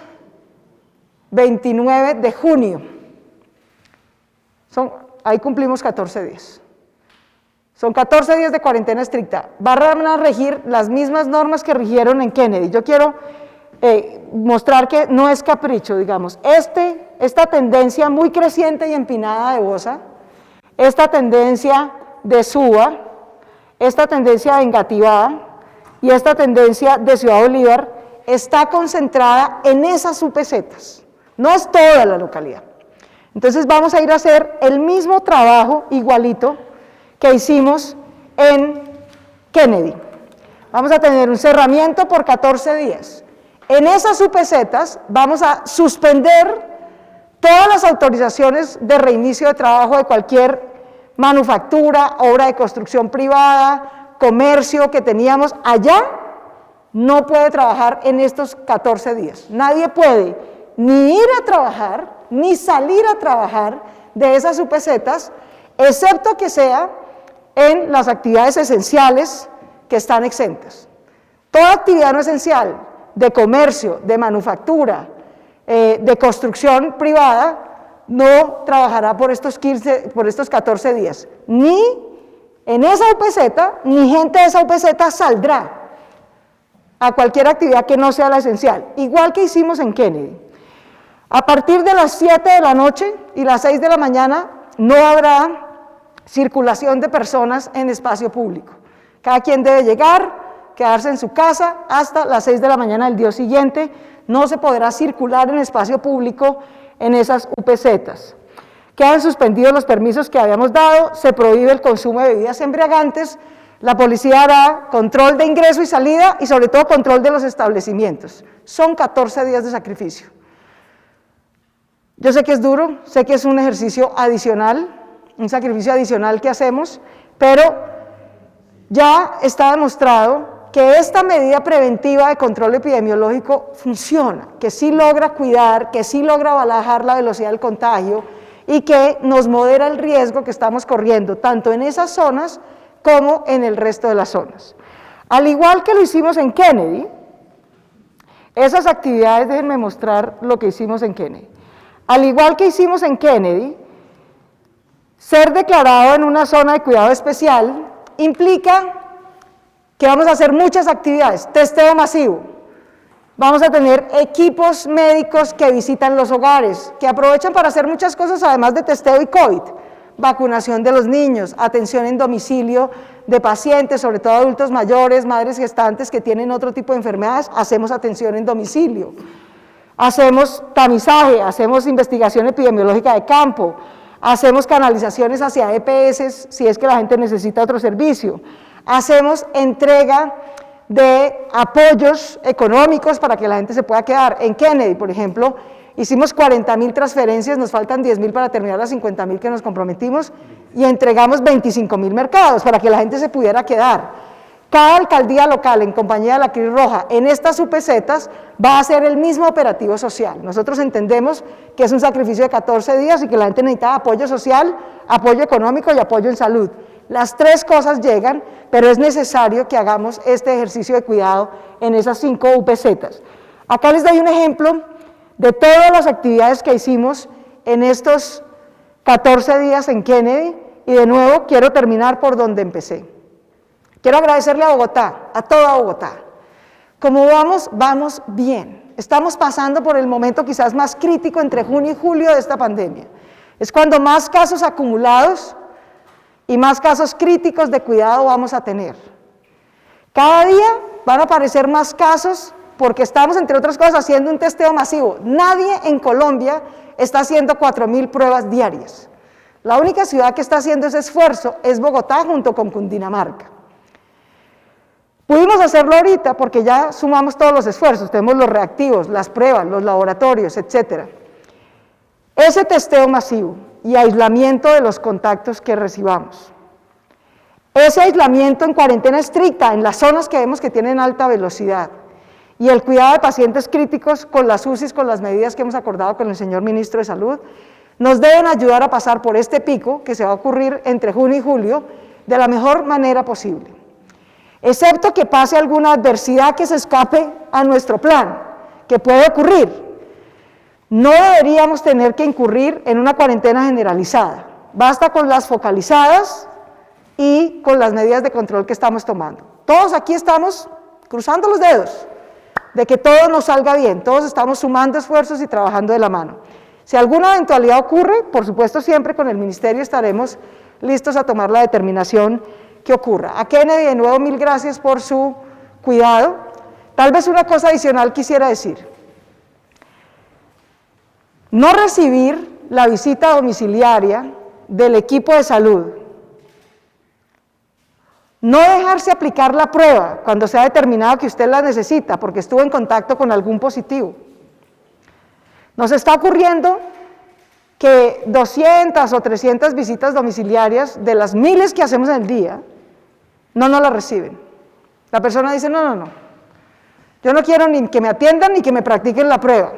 29 de junio. Ahí cumplimos 14 días. Son 14 días de cuarentena estricta. Van a regir las mismas normas que rigieron en Kennedy. Yo quiero mostrar que no es capricho, digamos. Esta tendencia muy creciente y empinada de Bosa, esta tendencia de Suba, esta tendencia de Engativá y esta tendencia de Ciudad Bolívar está concentrada en esas UPZs, no es toda la localidad. Entonces vamos a ir a hacer el mismo trabajo igualito que hicimos en Kennedy. Vamos a tener un cerramiento por 14 días. En esas UPZs vamos a suspender todas las autorizaciones de reinicio de trabajo de cualquier manufactura, obra de construcción privada, comercio que teníamos allá, no puede trabajar en estos 14 días. Nadie puede ni ir a trabajar, ni salir a trabajar de esas UPZs, excepto que sea en las actividades esenciales que están exentas. Toda actividad no esencial, de comercio, de manufactura, de construcción privada, no trabajará por estos 14 días. Ni en esa UPZ, ni gente de esa UPZ saldrá a cualquier actividad que no sea la esencial, igual que hicimos en Kennedy. A partir de las 7 de la noche y las 6 de la mañana no habrá circulación de personas en espacio público. Cada quien debe llegar, quedarse en su casa hasta las 6 de la mañana del día siguiente, no se podrá circular en espacio público en esas UPZs. Quedan suspendidos los permisos que habíamos dado, se prohíbe el consumo de bebidas embriagantes, la policía hará control de ingreso y salida y sobre todo control de los establecimientos. Son 14 días de sacrificio. Yo sé que es duro, sé que es un ejercicio adicional, un sacrificio adicional que hacemos, pero ya está demostrado que esta medida preventiva de control epidemiológico funciona, que sí logra cuidar, que sí logra bajar la velocidad del contagio y que nos modera el riesgo que estamos corriendo, tanto en esas zonas como en el resto de las zonas. Al igual que lo hicimos en Kennedy, esas actividades, déjenme mostrar lo que hicimos en Kennedy. Al igual que hicimos en Kennedy, ser declarado en una zona de cuidado especial implica que vamos a hacer muchas actividades, testeo masivo, vamos a tener equipos médicos que visitan los hogares, que aprovechan para hacer muchas cosas además de testeo y COVID, vacunación de los niños, atención en domicilio de pacientes, sobre todo adultos mayores, madres gestantes que tienen otro tipo de enfermedades, hacemos atención en domicilio, hacemos tamizaje, hacemos investigación epidemiológica de campo, hacemos canalizaciones hacia EPS si es que la gente necesita otro servicio, hacemos entrega de apoyos económicos para que la gente se pueda quedar. En Kennedy, por ejemplo, hicimos 40.000 transferencias, nos faltan 10.000 para terminar las 50.000 que nos comprometimos y entregamos 25.000 mercados para que la gente se pudiera quedar. Cada alcaldía local, en compañía de la Cruz Roja, en estas UPZs va a hacer el mismo operativo social. Nosotros entendemos que es un sacrificio de 14 días y que la gente necesita apoyo social, apoyo económico y apoyo en salud. Las tres cosas llegan, pero es necesario que hagamos este ejercicio de cuidado en esas 5 UPZs. Acá les doy un ejemplo de todas las actividades que hicimos en estos 14 días en Kennedy y de nuevo quiero terminar por donde empecé. Quiero agradecerle a Bogotá, a toda Bogotá. Como vamos, vamos bien. Estamos pasando por el momento quizás más crítico entre junio y julio de esta pandemia. Es cuando más casos acumulados y más casos críticos de cuidado vamos a tener. Cada día van a aparecer más casos porque estamos, entre otras cosas, haciendo un testeo masivo. Nadie en Colombia está haciendo 4.000 pruebas diarias. La única ciudad que está haciendo ese esfuerzo es Bogotá junto con Cundinamarca. Pudimos hacerlo ahorita porque ya sumamos todos los esfuerzos, tenemos los reactivos, las pruebas, los laboratorios, etc. Ese testeo masivo y aislamiento de los contactos que recibamos, ese aislamiento en cuarentena estricta en las zonas que vemos que tienen alta velocidad y el cuidado de pacientes críticos con las UCIs, con las medidas que hemos acordado con el señor Ministro de Salud, nos deben ayudar a pasar por este pico que se va a ocurrir entre junio y julio de la mejor manera posible. Excepto que pase alguna adversidad que se escape a nuestro plan, que puede ocurrir. No deberíamos tener que incurrir en una cuarentena generalizada. Basta con las focalizadas y con las medidas de control que estamos tomando. Todos aquí estamos cruzando los dedos de que todo nos salga bien, todos estamos sumando esfuerzos y trabajando de la mano. Si alguna eventualidad ocurre, por supuesto siempre con el Ministerio estaremos listos a tomar la determinación que ocurra. A Kennedy, de nuevo, mil gracias por su cuidado. Tal vez una cosa adicional quisiera decir. No recibir la visita domiciliaria del equipo de salud, no dejarse aplicar la prueba cuando se ha determinado que usted la necesita porque estuvo en contacto con algún positivo. Nos está ocurriendo que 200 o 300 visitas domiciliarias de las miles que hacemos en el día, no nos la reciben. La persona dice, no, yo no quiero ni que me atiendan ni que me practiquen la prueba.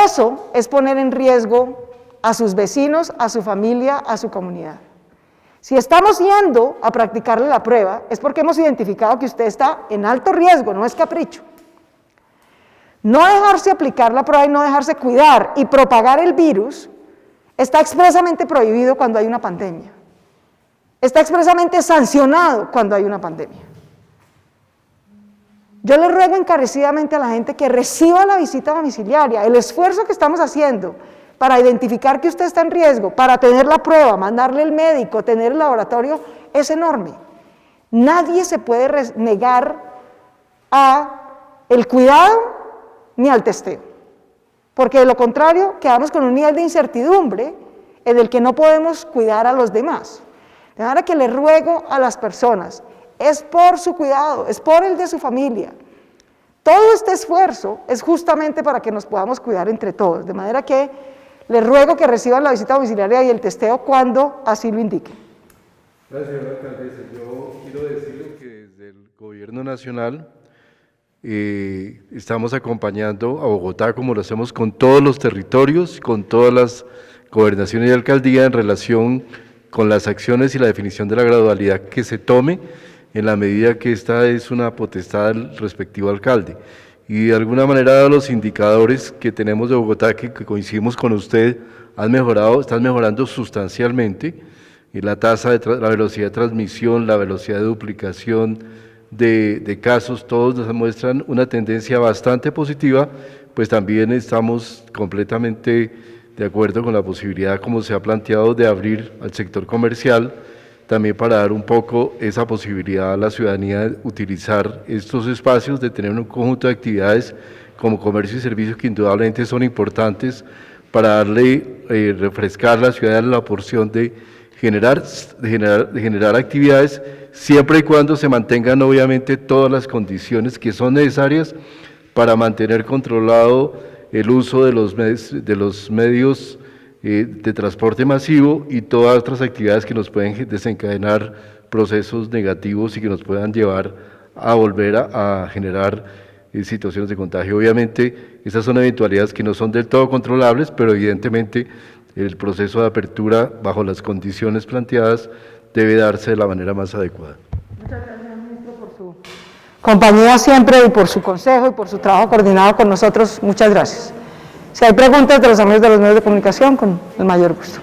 Eso es poner en riesgo a sus vecinos, a su familia, a su comunidad. Si estamos yendo a practicarle la prueba, es porque hemos identificado que usted está en alto riesgo, no es capricho. No dejarse aplicar la prueba y no dejarse cuidar y propagar el virus está expresamente prohibido cuando hay una pandemia. Está expresamente sancionado cuando hay una pandemia. Yo le ruego encarecidamente a la gente que reciba la visita domiciliaria. El esfuerzo que estamos haciendo para identificar que usted está en riesgo, para tener la prueba, mandarle el médico, tener el laboratorio, es enorme. Nadie se puede negar a el cuidado ni al testeo, porque de lo contrario quedamos con un nivel de incertidumbre en el que no podemos cuidar a los demás. De manera que le ruego a las personas, es por su cuidado, es por el de su familia. Todo este esfuerzo es justamente para que nos podamos cuidar entre todos, de manera que les ruego que reciban la visita domiciliaria y el testeo cuando así lo indiquen. Gracias, señora alcaldesa. Yo quiero decirle que desde el Gobierno Nacional estamos acompañando a Bogotá como lo hacemos con todos los territorios, con todas las gobernaciones y alcaldías en relación con las acciones y la definición de la gradualidad que se tome en la medida que esta es una potestad del respectivo alcalde. Y de alguna manera, dado los indicadores que tenemos de Bogotá, que coincidimos con usted, están mejorando sustancialmente, y la tasa de la velocidad de transmisión, la velocidad de duplicación de casos, todos nos muestran una tendencia bastante positiva, pues también estamos completamente de acuerdo con la posibilidad, como se ha planteado, de abrir al sector comercial, también para dar un poco esa posibilidad a la ciudadanía de utilizar estos espacios, de tener un conjunto de actividades como comercio y servicios que indudablemente son importantes para darle, refrescar a la ciudadanía la porción de generar actividades, siempre y cuando se mantengan obviamente todas las condiciones que son necesarias para mantener controlado el uso de los medios de transporte masivo y todas otras actividades que nos pueden desencadenar procesos negativos y que nos puedan llevar a volver a generar situaciones de contagio. Obviamente, esas son eventualidades que no son del todo controlables, pero evidentemente el proceso de apertura bajo las condiciones planteadas debe darse de la manera más adecuada. Muchas gracias, ministro, por su compañía siempre y por su consejo y por su trabajo coordinado con nosotros. Muchas gracias. Si hay preguntas de los amigos de los medios de comunicación, con el mayor gusto.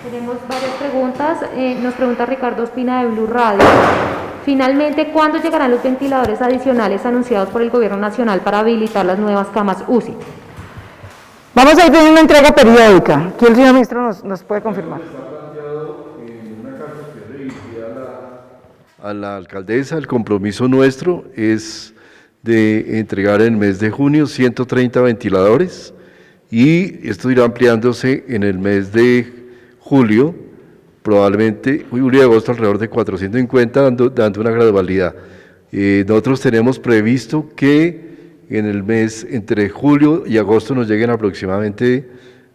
Tenemos varias preguntas. Nos pregunta Ricardo Ospina de Blue Radio. Finalmente, ¿cuándo llegarán los ventiladores adicionales anunciados por el Gobierno Nacional para habilitar las nuevas camas UCI? Vamos a ir teniendo una entrega periódica. Aquí el señor ministro nos puede confirmar. Está planteado en una carta que es dirigida a la alcaldesa. El compromiso nuestro es de entregar en el mes de junio 130 ventiladores y esto irá ampliándose en el mes de julio, probablemente julio y agosto alrededor de 450, dando una gradualidad. Nosotros tenemos previsto que en el mes entre julio y agosto nos lleguen aproximadamente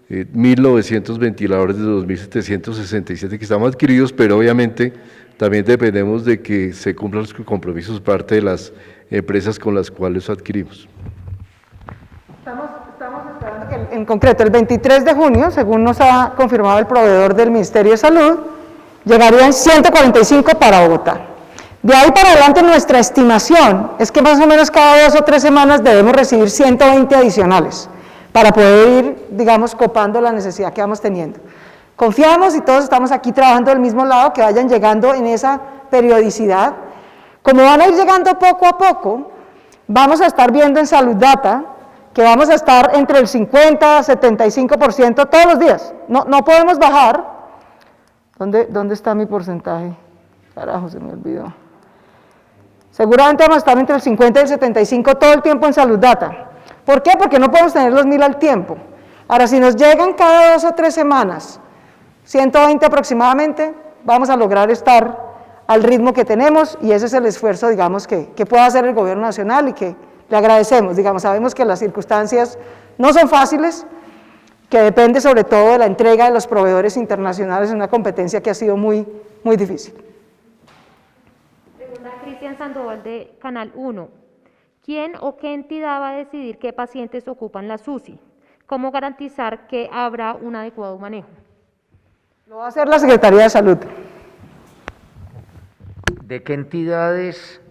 1.900 ventiladores de 2.767 que estamos adquiridos, pero obviamente también dependemos de que se cumplan los compromisos parte de las empresas con las cuales adquirimos. Estamos esperando que en concreto el 23 de junio, según nos ha confirmado el proveedor del Ministerio de Salud, llegarían 145 para Bogotá. De ahí para adelante nuestra estimación es que más o menos cada 2 o 3 semanas debemos recibir 120 adicionales para poder ir, digamos, copando la necesidad que vamos teniendo. Confiamos y todos estamos aquí trabajando del mismo lado, que vayan llegando en esa periodicidad. Como van a ir llegando poco a poco, vamos a estar viendo en Salud Data que vamos a estar entre el 50 a 75% todos los días. No podemos bajar. ¿Dónde está mi porcentaje? Carajo, se me olvidó. Seguramente vamos a estar entre el 50 y el 75 todo el tiempo en Salud Data. ¿Por qué? Porque no podemos tener los 1.000 al tiempo. Ahora, si nos llegan cada 2 o 3 semanas, 120 aproximadamente, vamos a lograr estar al ritmo que tenemos y ese es el esfuerzo, digamos, que puede hacer el Gobierno Nacional y que le agradecemos. Digamos, sabemos que las circunstancias no son fáciles, que depende sobre todo de la entrega de los proveedores internacionales en una competencia que ha sido muy, muy difícil. Pregunta Cristian Sandoval de Canal 1. ¿Quién o qué entidad va a decidir qué pacientes ocupan la UCI? ¿Cómo garantizar que habrá un adecuado manejo? Lo va a hacer la Secretaría de Salud. ¿De qué entidades?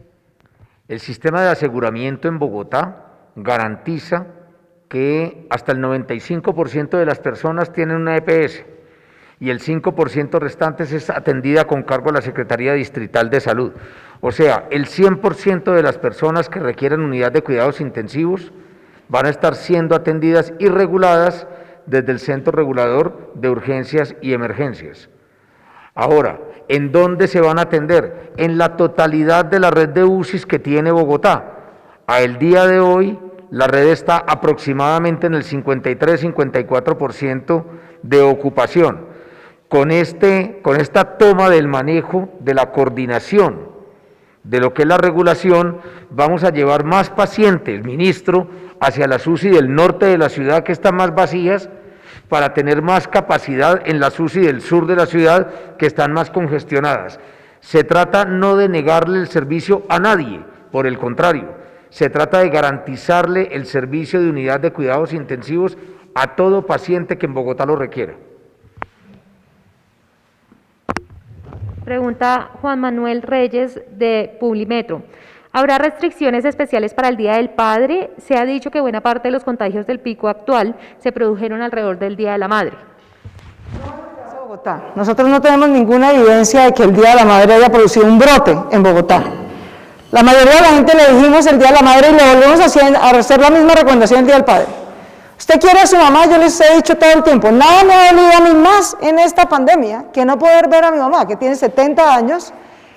El sistema de aseguramiento en Bogotá garantiza que hasta el 95% de las personas tienen una EPS y el 5% restantes es atendida con cargo a la Secretaría Distrital de Salud. O sea, el 100% de las personas que requieren unidad de cuidados intensivos van a estar siendo atendidas y reguladas desde el Centro Regulador de Urgencias y Emergencias. Ahora, ¿en dónde se van a atender? En la totalidad de la red de UCIs que tiene Bogotá. A el día de hoy, la red está aproximadamente en el 53-54% de ocupación. Con esta toma del manejo, de la coordinación, de lo que es la regulación, vamos a llevar más pacientes, ministro, hacia las UCI del norte de la ciudad que están más vacías, para tener más capacidad en las UCI del sur de la ciudad que están más congestionadas. Se trata no de negarle el servicio a nadie, por el contrario, se trata de garantizarle el servicio de unidad de cuidados intensivos a todo paciente que en Bogotá lo requiera. Pregunta Juan Manuel Reyes de Publimetro. ¿Habrá restricciones especiales para el Día del Padre? Se ha dicho que buena parte de los contagios del pico actual se produjeron alrededor del Día de la Madre. Bogotá. Nosotros no tenemos ninguna evidencia de que el Día de la Madre haya producido un brote en Bogotá. La mayoría de la gente le dijimos el Día de la Madre y le volvemos a hacer la misma recomendación el Día del Padre. Usted quiere a su mamá, yo les he dicho todo el tiempo, nada me ha dolido a mí más en esta pandemia que no poder ver a mi mamá, que tiene 70 años,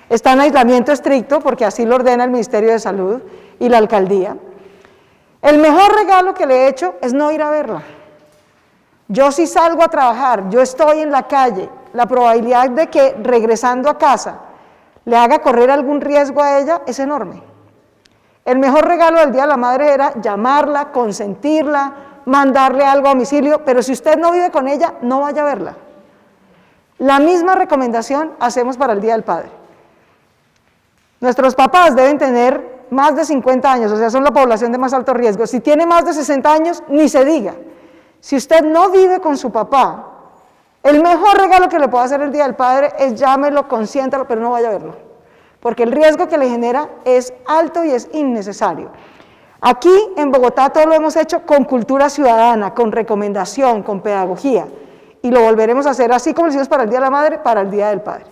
está en aislamiento estricto porque así lo ordena el Ministerio de Salud y la alcaldía. El mejor regalo que le he hecho es no ir a verla. Yo sí salgo a trabajar, yo estoy en la calle, la probabilidad de que regresando a casa le haga correr algún riesgo a ella es enorme. El mejor regalo del Día de la Madre era llamarla, consentirla, mandarle algo a domicilio, pero si usted no vive con ella, no vaya a verla. La misma recomendación hacemos para el Día del Padre. Nuestros papás deben tener más de 50 años, o sea, son la población de más alto riesgo. Si tiene más de 60 años, ni se diga. Si usted no vive con su papá, el mejor regalo que le puede hacer el Día del Padre es llámelo, consiéntalo, pero no vaya a verlo, porque el riesgo que le genera es alto y es innecesario. Aquí en Bogotá todo lo hemos hecho con cultura ciudadana, con recomendación, con pedagogía, y lo volveremos a hacer así como lo hicimos para el Día de la Madre, para el Día del Padre.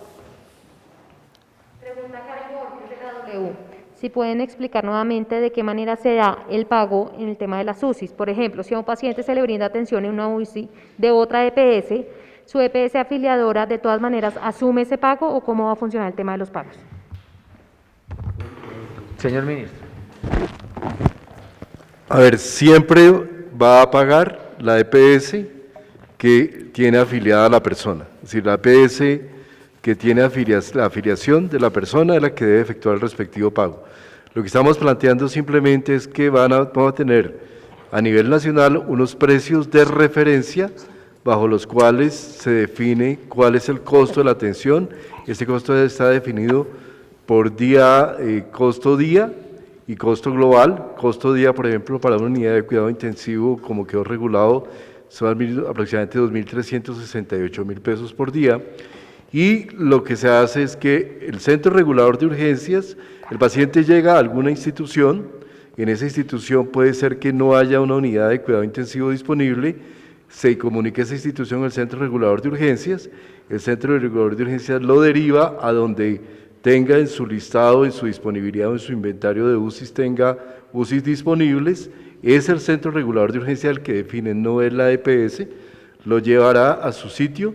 Pregunta Karen Borges de la W. Si pueden explicar nuevamente de qué manera se da el pago en el tema de las UCIs. Por ejemplo, si a un paciente se le brinda atención en una UCI de otra EPS, ¿su EPS afiliadora de todas maneras asume ese pago o cómo va a funcionar el tema de los pagos? Señor ministro. A ver, siempre va a pagar la EPS que tiene afiliada a la persona. Es decir, la EPS que tiene la afiliación de la persona es la que debe efectuar el respectivo pago. Lo que estamos planteando simplemente es que vamos a tener a nivel nacional unos precios de referencia bajo los cuales se define cuál es el costo de la atención. Este costo está definido por día, costo día y costo global. Costo día, por ejemplo, para una unidad de cuidado intensivo, como quedó regulado, son aproximadamente 2.368.000 pesos por día. Y lo que se hace es que el centro regulador de urgencias, el paciente llega a alguna institución, en esa institución puede ser que no haya una unidad de cuidado intensivo disponible, se comunica esa institución al centro regulador de urgencias, el centro regulador de urgencias lo deriva a donde tenga en su listado, en su disponibilidad o en su inventario de UCIs, tenga UCIs disponibles, es el centro regulador de urgencias el que define, no es la EPS, lo llevará a su sitio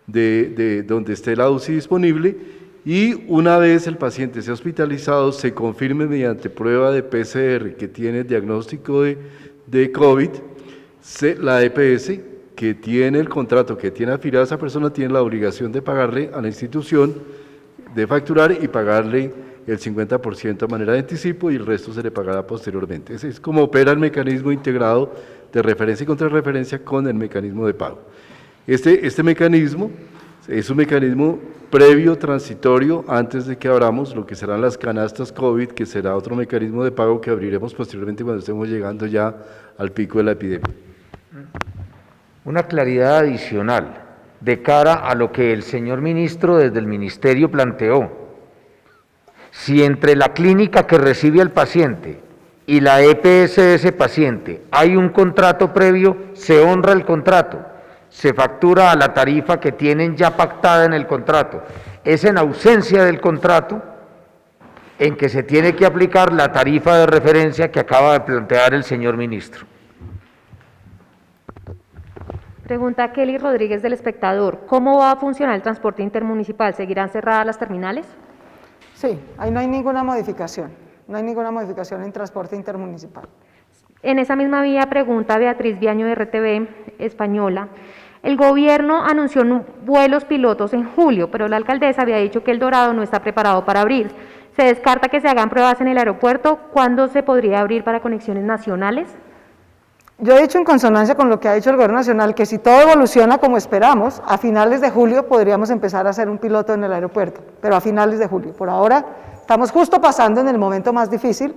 de donde esté la UCI disponible y una vez el paciente sea hospitalizado, se confirme mediante prueba de PCR que tiene el diagnóstico de COVID, la EPS que tiene el contrato, que tiene afiliada a esa persona, tiene la obligación de pagarle a la institución, de facturar y pagarle el 50% de manera de anticipo y el resto se le pagará posteriormente. Ese es como opera el mecanismo integrado de referencia y contrarreferencia con el mecanismo de pago. Este mecanismo es un mecanismo previo, transitorio, antes de que abramos lo que serán las canastas COVID, que será otro mecanismo de pago que abriremos posteriormente cuando estemos llegando ya al pico de la epidemia. Una claridad adicional de cara a lo que el señor ministro desde el ministerio planteó. Si entre la clínica que recibe al paciente y la EPS de ese paciente hay un contrato previo, se honra el contrato, se factura a la tarifa que tienen ya pactada en el contrato. Es en ausencia del contrato en que se tiene que aplicar la tarifa de referencia que acaba de plantear el señor ministro. Pregunta Kelly Rodríguez del Espectador. ¿Cómo va a funcionar el transporte intermunicipal? ¿Seguirán cerradas las terminales? Sí, ahí no hay ninguna modificación. No hay ninguna modificación en transporte intermunicipal. En esa misma vía pregunta Beatriz Viaño de RTV Española. El gobierno anunció vuelos pilotos en julio, pero la alcaldesa había dicho que El Dorado no está preparado para abrir. ¿Se descarta que se hagan pruebas en el aeropuerto? ¿Cuándo se podría abrir para conexiones nacionales? Yo he dicho en consonancia con lo que ha dicho el Gobierno Nacional que si todo evoluciona como esperamos, a finales de julio podríamos empezar a hacer un piloto en el aeropuerto, pero a finales de julio. Por ahora estamos justo pasando en el momento más difícil,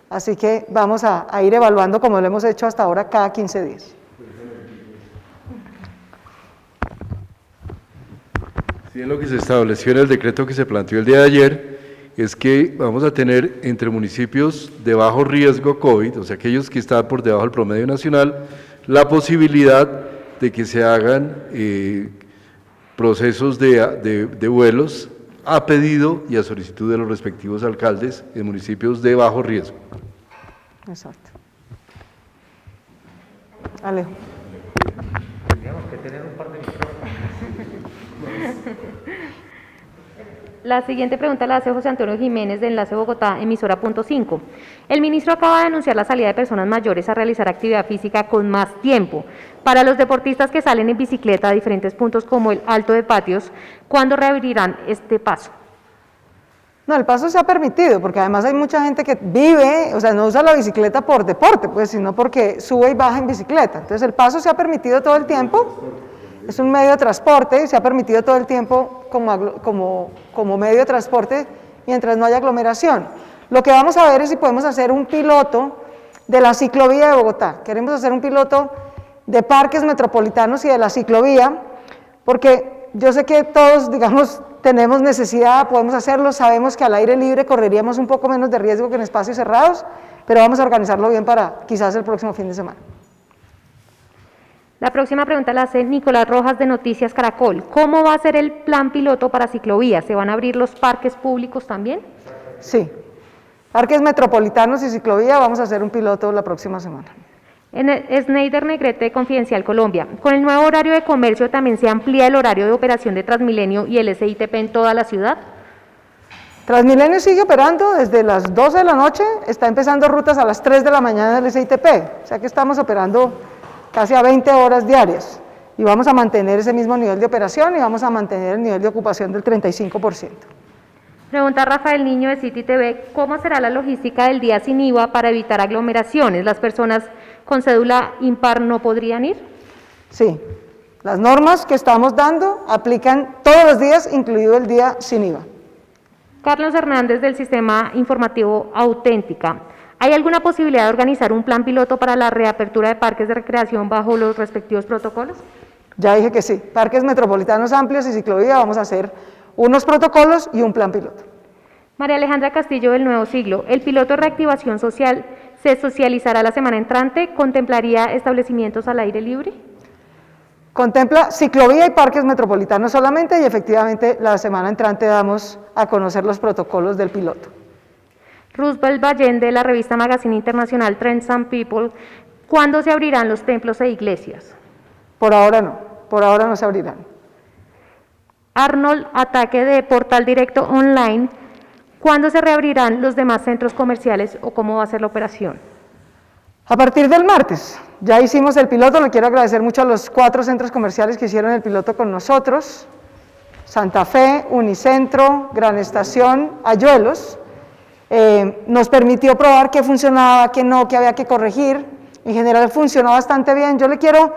así que vamos a ir evaluando como lo hemos hecho hasta ahora cada 15 días. Sí, en lo que se estableció en el decreto que se planteó el día de ayer, es que vamos a tener entre municipios de bajo riesgo COVID, o sea, aquellos que están por debajo del promedio nacional, la posibilidad de que se hagan procesos de vuelos a pedido y a solicitud de los respectivos alcaldes en municipios de bajo riesgo. Exacto. Alejo. Tendríamos que tener un par de micrófonos. La siguiente pregunta la hace José Antonio Jiménez de Enlace Bogotá, emisora Punto 5. El ministro acaba de anunciar la salida de personas mayores a realizar actividad física con más tiempo. Para los deportistas que salen en bicicleta a diferentes puntos como el Alto de Patios, ¿cuándo reabrirán este paso? No, el paso se ha permitido, porque además hay mucha gente que vive, o sea, no usa la bicicleta por deporte, pues, sino porque sube y baja en bicicleta. Entonces el paso se ha permitido todo el tiempo. Es un medio de transporte, se ha permitido todo el tiempo como medio de transporte mientras no haya aglomeración. Lo que vamos a ver es si podemos hacer un piloto de la ciclovía de Bogotá. Queremos hacer un piloto de parques metropolitanos y de la ciclovía, porque yo sé que todos, digamos, tenemos necesidad, podemos hacerlo, sabemos que al aire libre correríamos un poco menos de riesgo que en espacios cerrados, pero vamos a organizarlo bien para quizás el próximo fin de semana. La próxima pregunta la hace Nicolás Rojas de Noticias Caracol. ¿Cómo va a ser el plan piloto para ciclovías? ¿Se van a abrir los parques públicos también? Sí. Parques metropolitanos y ciclovía, vamos a hacer un piloto la próxima semana. En Snyder Negrete de Confidencial Colombia, con el nuevo horario de comercio también se amplía el horario de operación de Transmilenio y el SITP en toda la ciudad. Transmilenio sigue operando desde las 12 de la noche, está empezando rutas a las 3 de la mañana del SITP, o sea que estamos operando casi a 20 horas diarias y vamos a mantener ese mismo nivel de operación y vamos a mantener el nivel de ocupación del 35%. Pregunta Rafael Niño de City TV, ¿cómo será la logística del día sin IVA para evitar aglomeraciones? ¿Las personas con cédula impar no podrían ir? Sí, las normas que estamos dando aplican todos los días, incluido el día sin IVA. Carlos Hernández del Sistema Informativo Auténtica, ¿hay alguna posibilidad de organizar un plan piloto para la reapertura de parques de recreación bajo los respectivos protocolos? Ya dije que sí, parques metropolitanos amplios y ciclovía, vamos a hacer unos protocolos y un plan piloto. María Alejandra Castillo del Nuevo Siglo, ¿el piloto de reactivación social se socializará la semana entrante? ¿Contemplaría establecimientos al aire libre? Contempla ciclovía y parques metropolitanos solamente y efectivamente la semana entrante damos a conocer los protocolos del piloto. Roosevelt Ballén de la revista Magazine Internacional Trends and People, ¿cuándo se abrirán los templos e iglesias? Por ahora no se abrirán. Arnold Ataque de Portal Directo Online, ¿cuándo se reabrirán los demás centros comerciales o cómo va a ser la operación? A partir del martes, ya hicimos el piloto, le quiero agradecer mucho a los 4 centros comerciales que hicieron el piloto con nosotros, Santa Fe, Unicentro, Gran Estación, Ayuelos, nos permitió probar qué funcionaba, qué no, qué había que corregir, en general funcionó bastante bien. Yo le quiero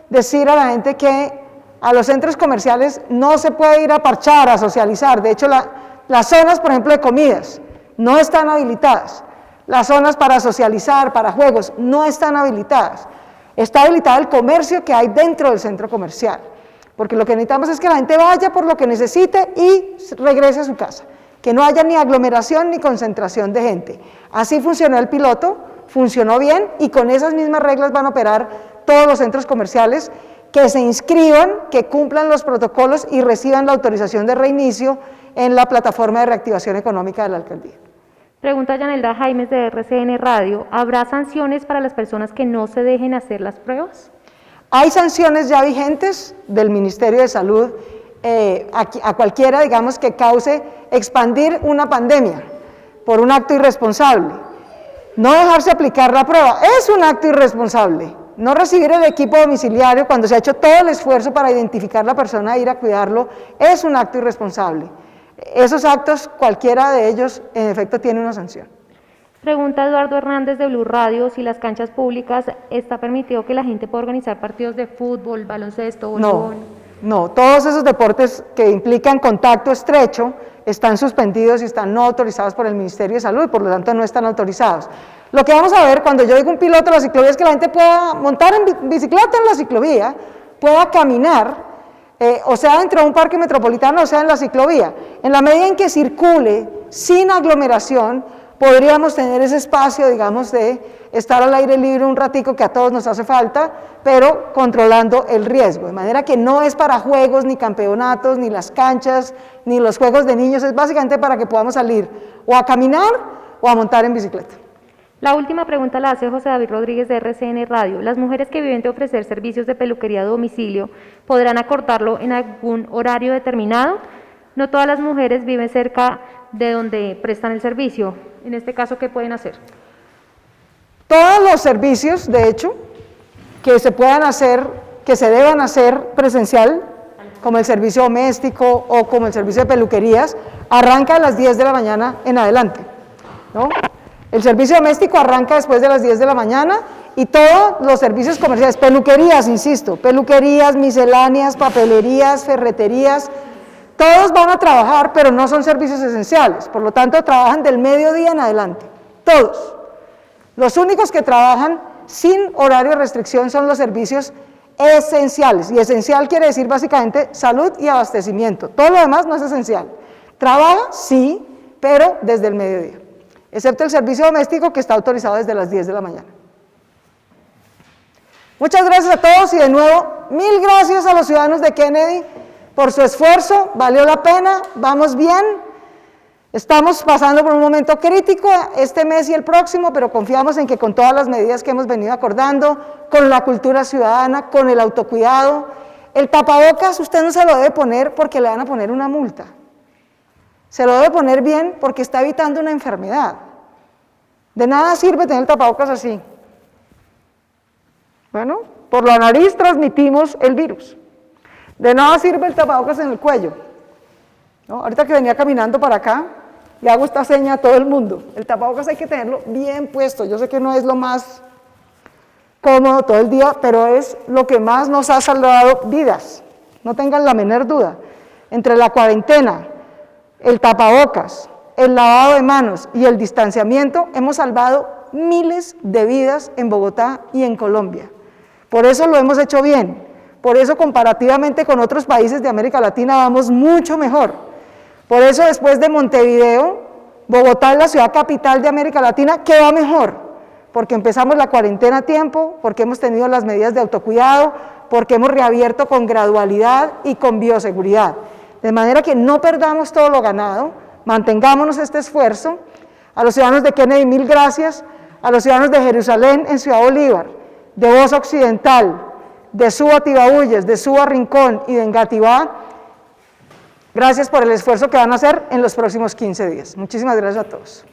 decir a la gente que a los centros comerciales no se puede ir a parchar, a socializar, de hecho las zonas, por ejemplo, de comidas, no están habilitadas. Las zonas para socializar, para juegos, no están habilitadas. Está habilitado el comercio que hay dentro del centro comercial, porque lo que necesitamos es que la gente vaya por lo que necesite y regrese a su casa, que no haya ni aglomeración ni concentración de gente. Así funcionó el piloto, funcionó bien y con esas mismas reglas van a operar todos los centros comerciales que se inscriban, que cumplan los protocolos y reciban la autorización de reinicio en la plataforma de reactivación económica de la alcaldía. Pregunta Yanelda Jaimes de RCN Radio, ¿habrá sanciones para las personas que no se dejen hacer las pruebas? Hay sanciones ya vigentes del Ministerio de Salud a cualquiera, digamos, que cause expandir una pandemia por un acto irresponsable. No dejarse aplicar la prueba es un acto irresponsable. No recibir el equipo domiciliario cuando se ha hecho todo el esfuerzo para identificar la persona e ir a cuidarlo es un acto irresponsable. Esos actos, cualquiera de ellos, en efecto, tiene una sanción. Pregunta Eduardo Hernández de Blue Radio, si las canchas públicas está permitido que la gente pueda organizar partidos de fútbol, baloncesto, voleibol. No, todos esos deportes que implican contacto estrecho están suspendidos y están no autorizados por el Ministerio de Salud, por lo tanto no están autorizados. Lo que vamos a ver cuando yo digo un piloto de la ciclovía es que la gente pueda montar en bicicleta en la ciclovía, pueda caminar, o sea dentro de un parque metropolitano o sea en la ciclovía. En la medida en que circule sin aglomeración, podríamos tener ese espacio, digamos, de estar al aire libre un ratico que a todos nos hace falta, pero controlando el riesgo, de manera que no es para juegos, ni campeonatos, ni las canchas, ni los juegos de niños, es básicamente para que podamos salir o a caminar o a montar en bicicleta. La última pregunta la hace José David Rodríguez de RCN Radio. ¿Las mujeres que viven de ofrecer servicios de peluquería a domicilio podrán acortarlo en algún horario determinado? No todas las mujeres viven cerca de donde prestan el servicio. En este caso, ¿qué pueden hacer? Todos los servicios, de hecho, que se puedan hacer, que se deban hacer presencial, como el servicio doméstico o como el servicio de peluquerías, arranca a las 10 de la mañana en adelante, ¿no? El servicio doméstico arranca después de las 10 de la mañana y todos los servicios comerciales, peluquerías, insisto, peluquerías, misceláneas, papelerías, ferreterías, todos van a trabajar, pero no son servicios esenciales, por lo tanto trabajan del mediodía en adelante, todos. Los únicos que trabajan sin horario de restricción son los servicios esenciales, y esencial quiere decir básicamente salud y abastecimiento, todo lo demás no es esencial. Trabaja, sí, pero desde el mediodía, excepto el servicio doméstico que está autorizado desde las 10 de la mañana. Muchas gracias a todos y de nuevo, mil gracias a los ciudadanos de Kennedy por su esfuerzo, valió la pena, vamos bien. Estamos pasando por un momento crítico este mes y el próximo, pero confiamos en que con todas las medidas que hemos venido acordando, con la cultura ciudadana, con el autocuidado, el tapabocas usted no se lo debe poner porque le van a poner una multa. Se lo debe poner bien porque está evitando una enfermedad. De nada sirve tener el tapabocas así. Bueno, por la nariz transmitimos el virus. De nada sirve el tapabocas en el cuello. ¿No? Ahorita que venía caminando para acá, le hago esta seña a todo el mundo. El tapabocas hay que tenerlo bien puesto. Yo sé que no es lo más cómodo todo el día, pero es lo que más nos ha salvado vidas. No tengan la menor duda. Entre la cuarentena, el tapabocas, el lavado de manos y el distanciamiento, hemos salvado miles de vidas en Bogotá y en Colombia. Por eso lo hemos hecho bien. Por eso comparativamente con otros países de América Latina vamos mucho mejor. Por eso después de Montevideo, Bogotá es la ciudad capital de América Latina que va mejor, porque empezamos la cuarentena a tiempo, porque hemos tenido las medidas de autocuidado, porque hemos reabierto con gradualidad y con bioseguridad. De manera que no perdamos todo lo ganado, mantengámonos este esfuerzo. A los ciudadanos de Kennedy, mil gracias. A los ciudadanos de Jerusalén en Ciudad Bolívar, de Bosa Occidental, de Suba Tibabuyes, de Suba Rincón y de Engativá, gracias por el esfuerzo que van a hacer en los próximos 15 días. Muchísimas gracias a todos.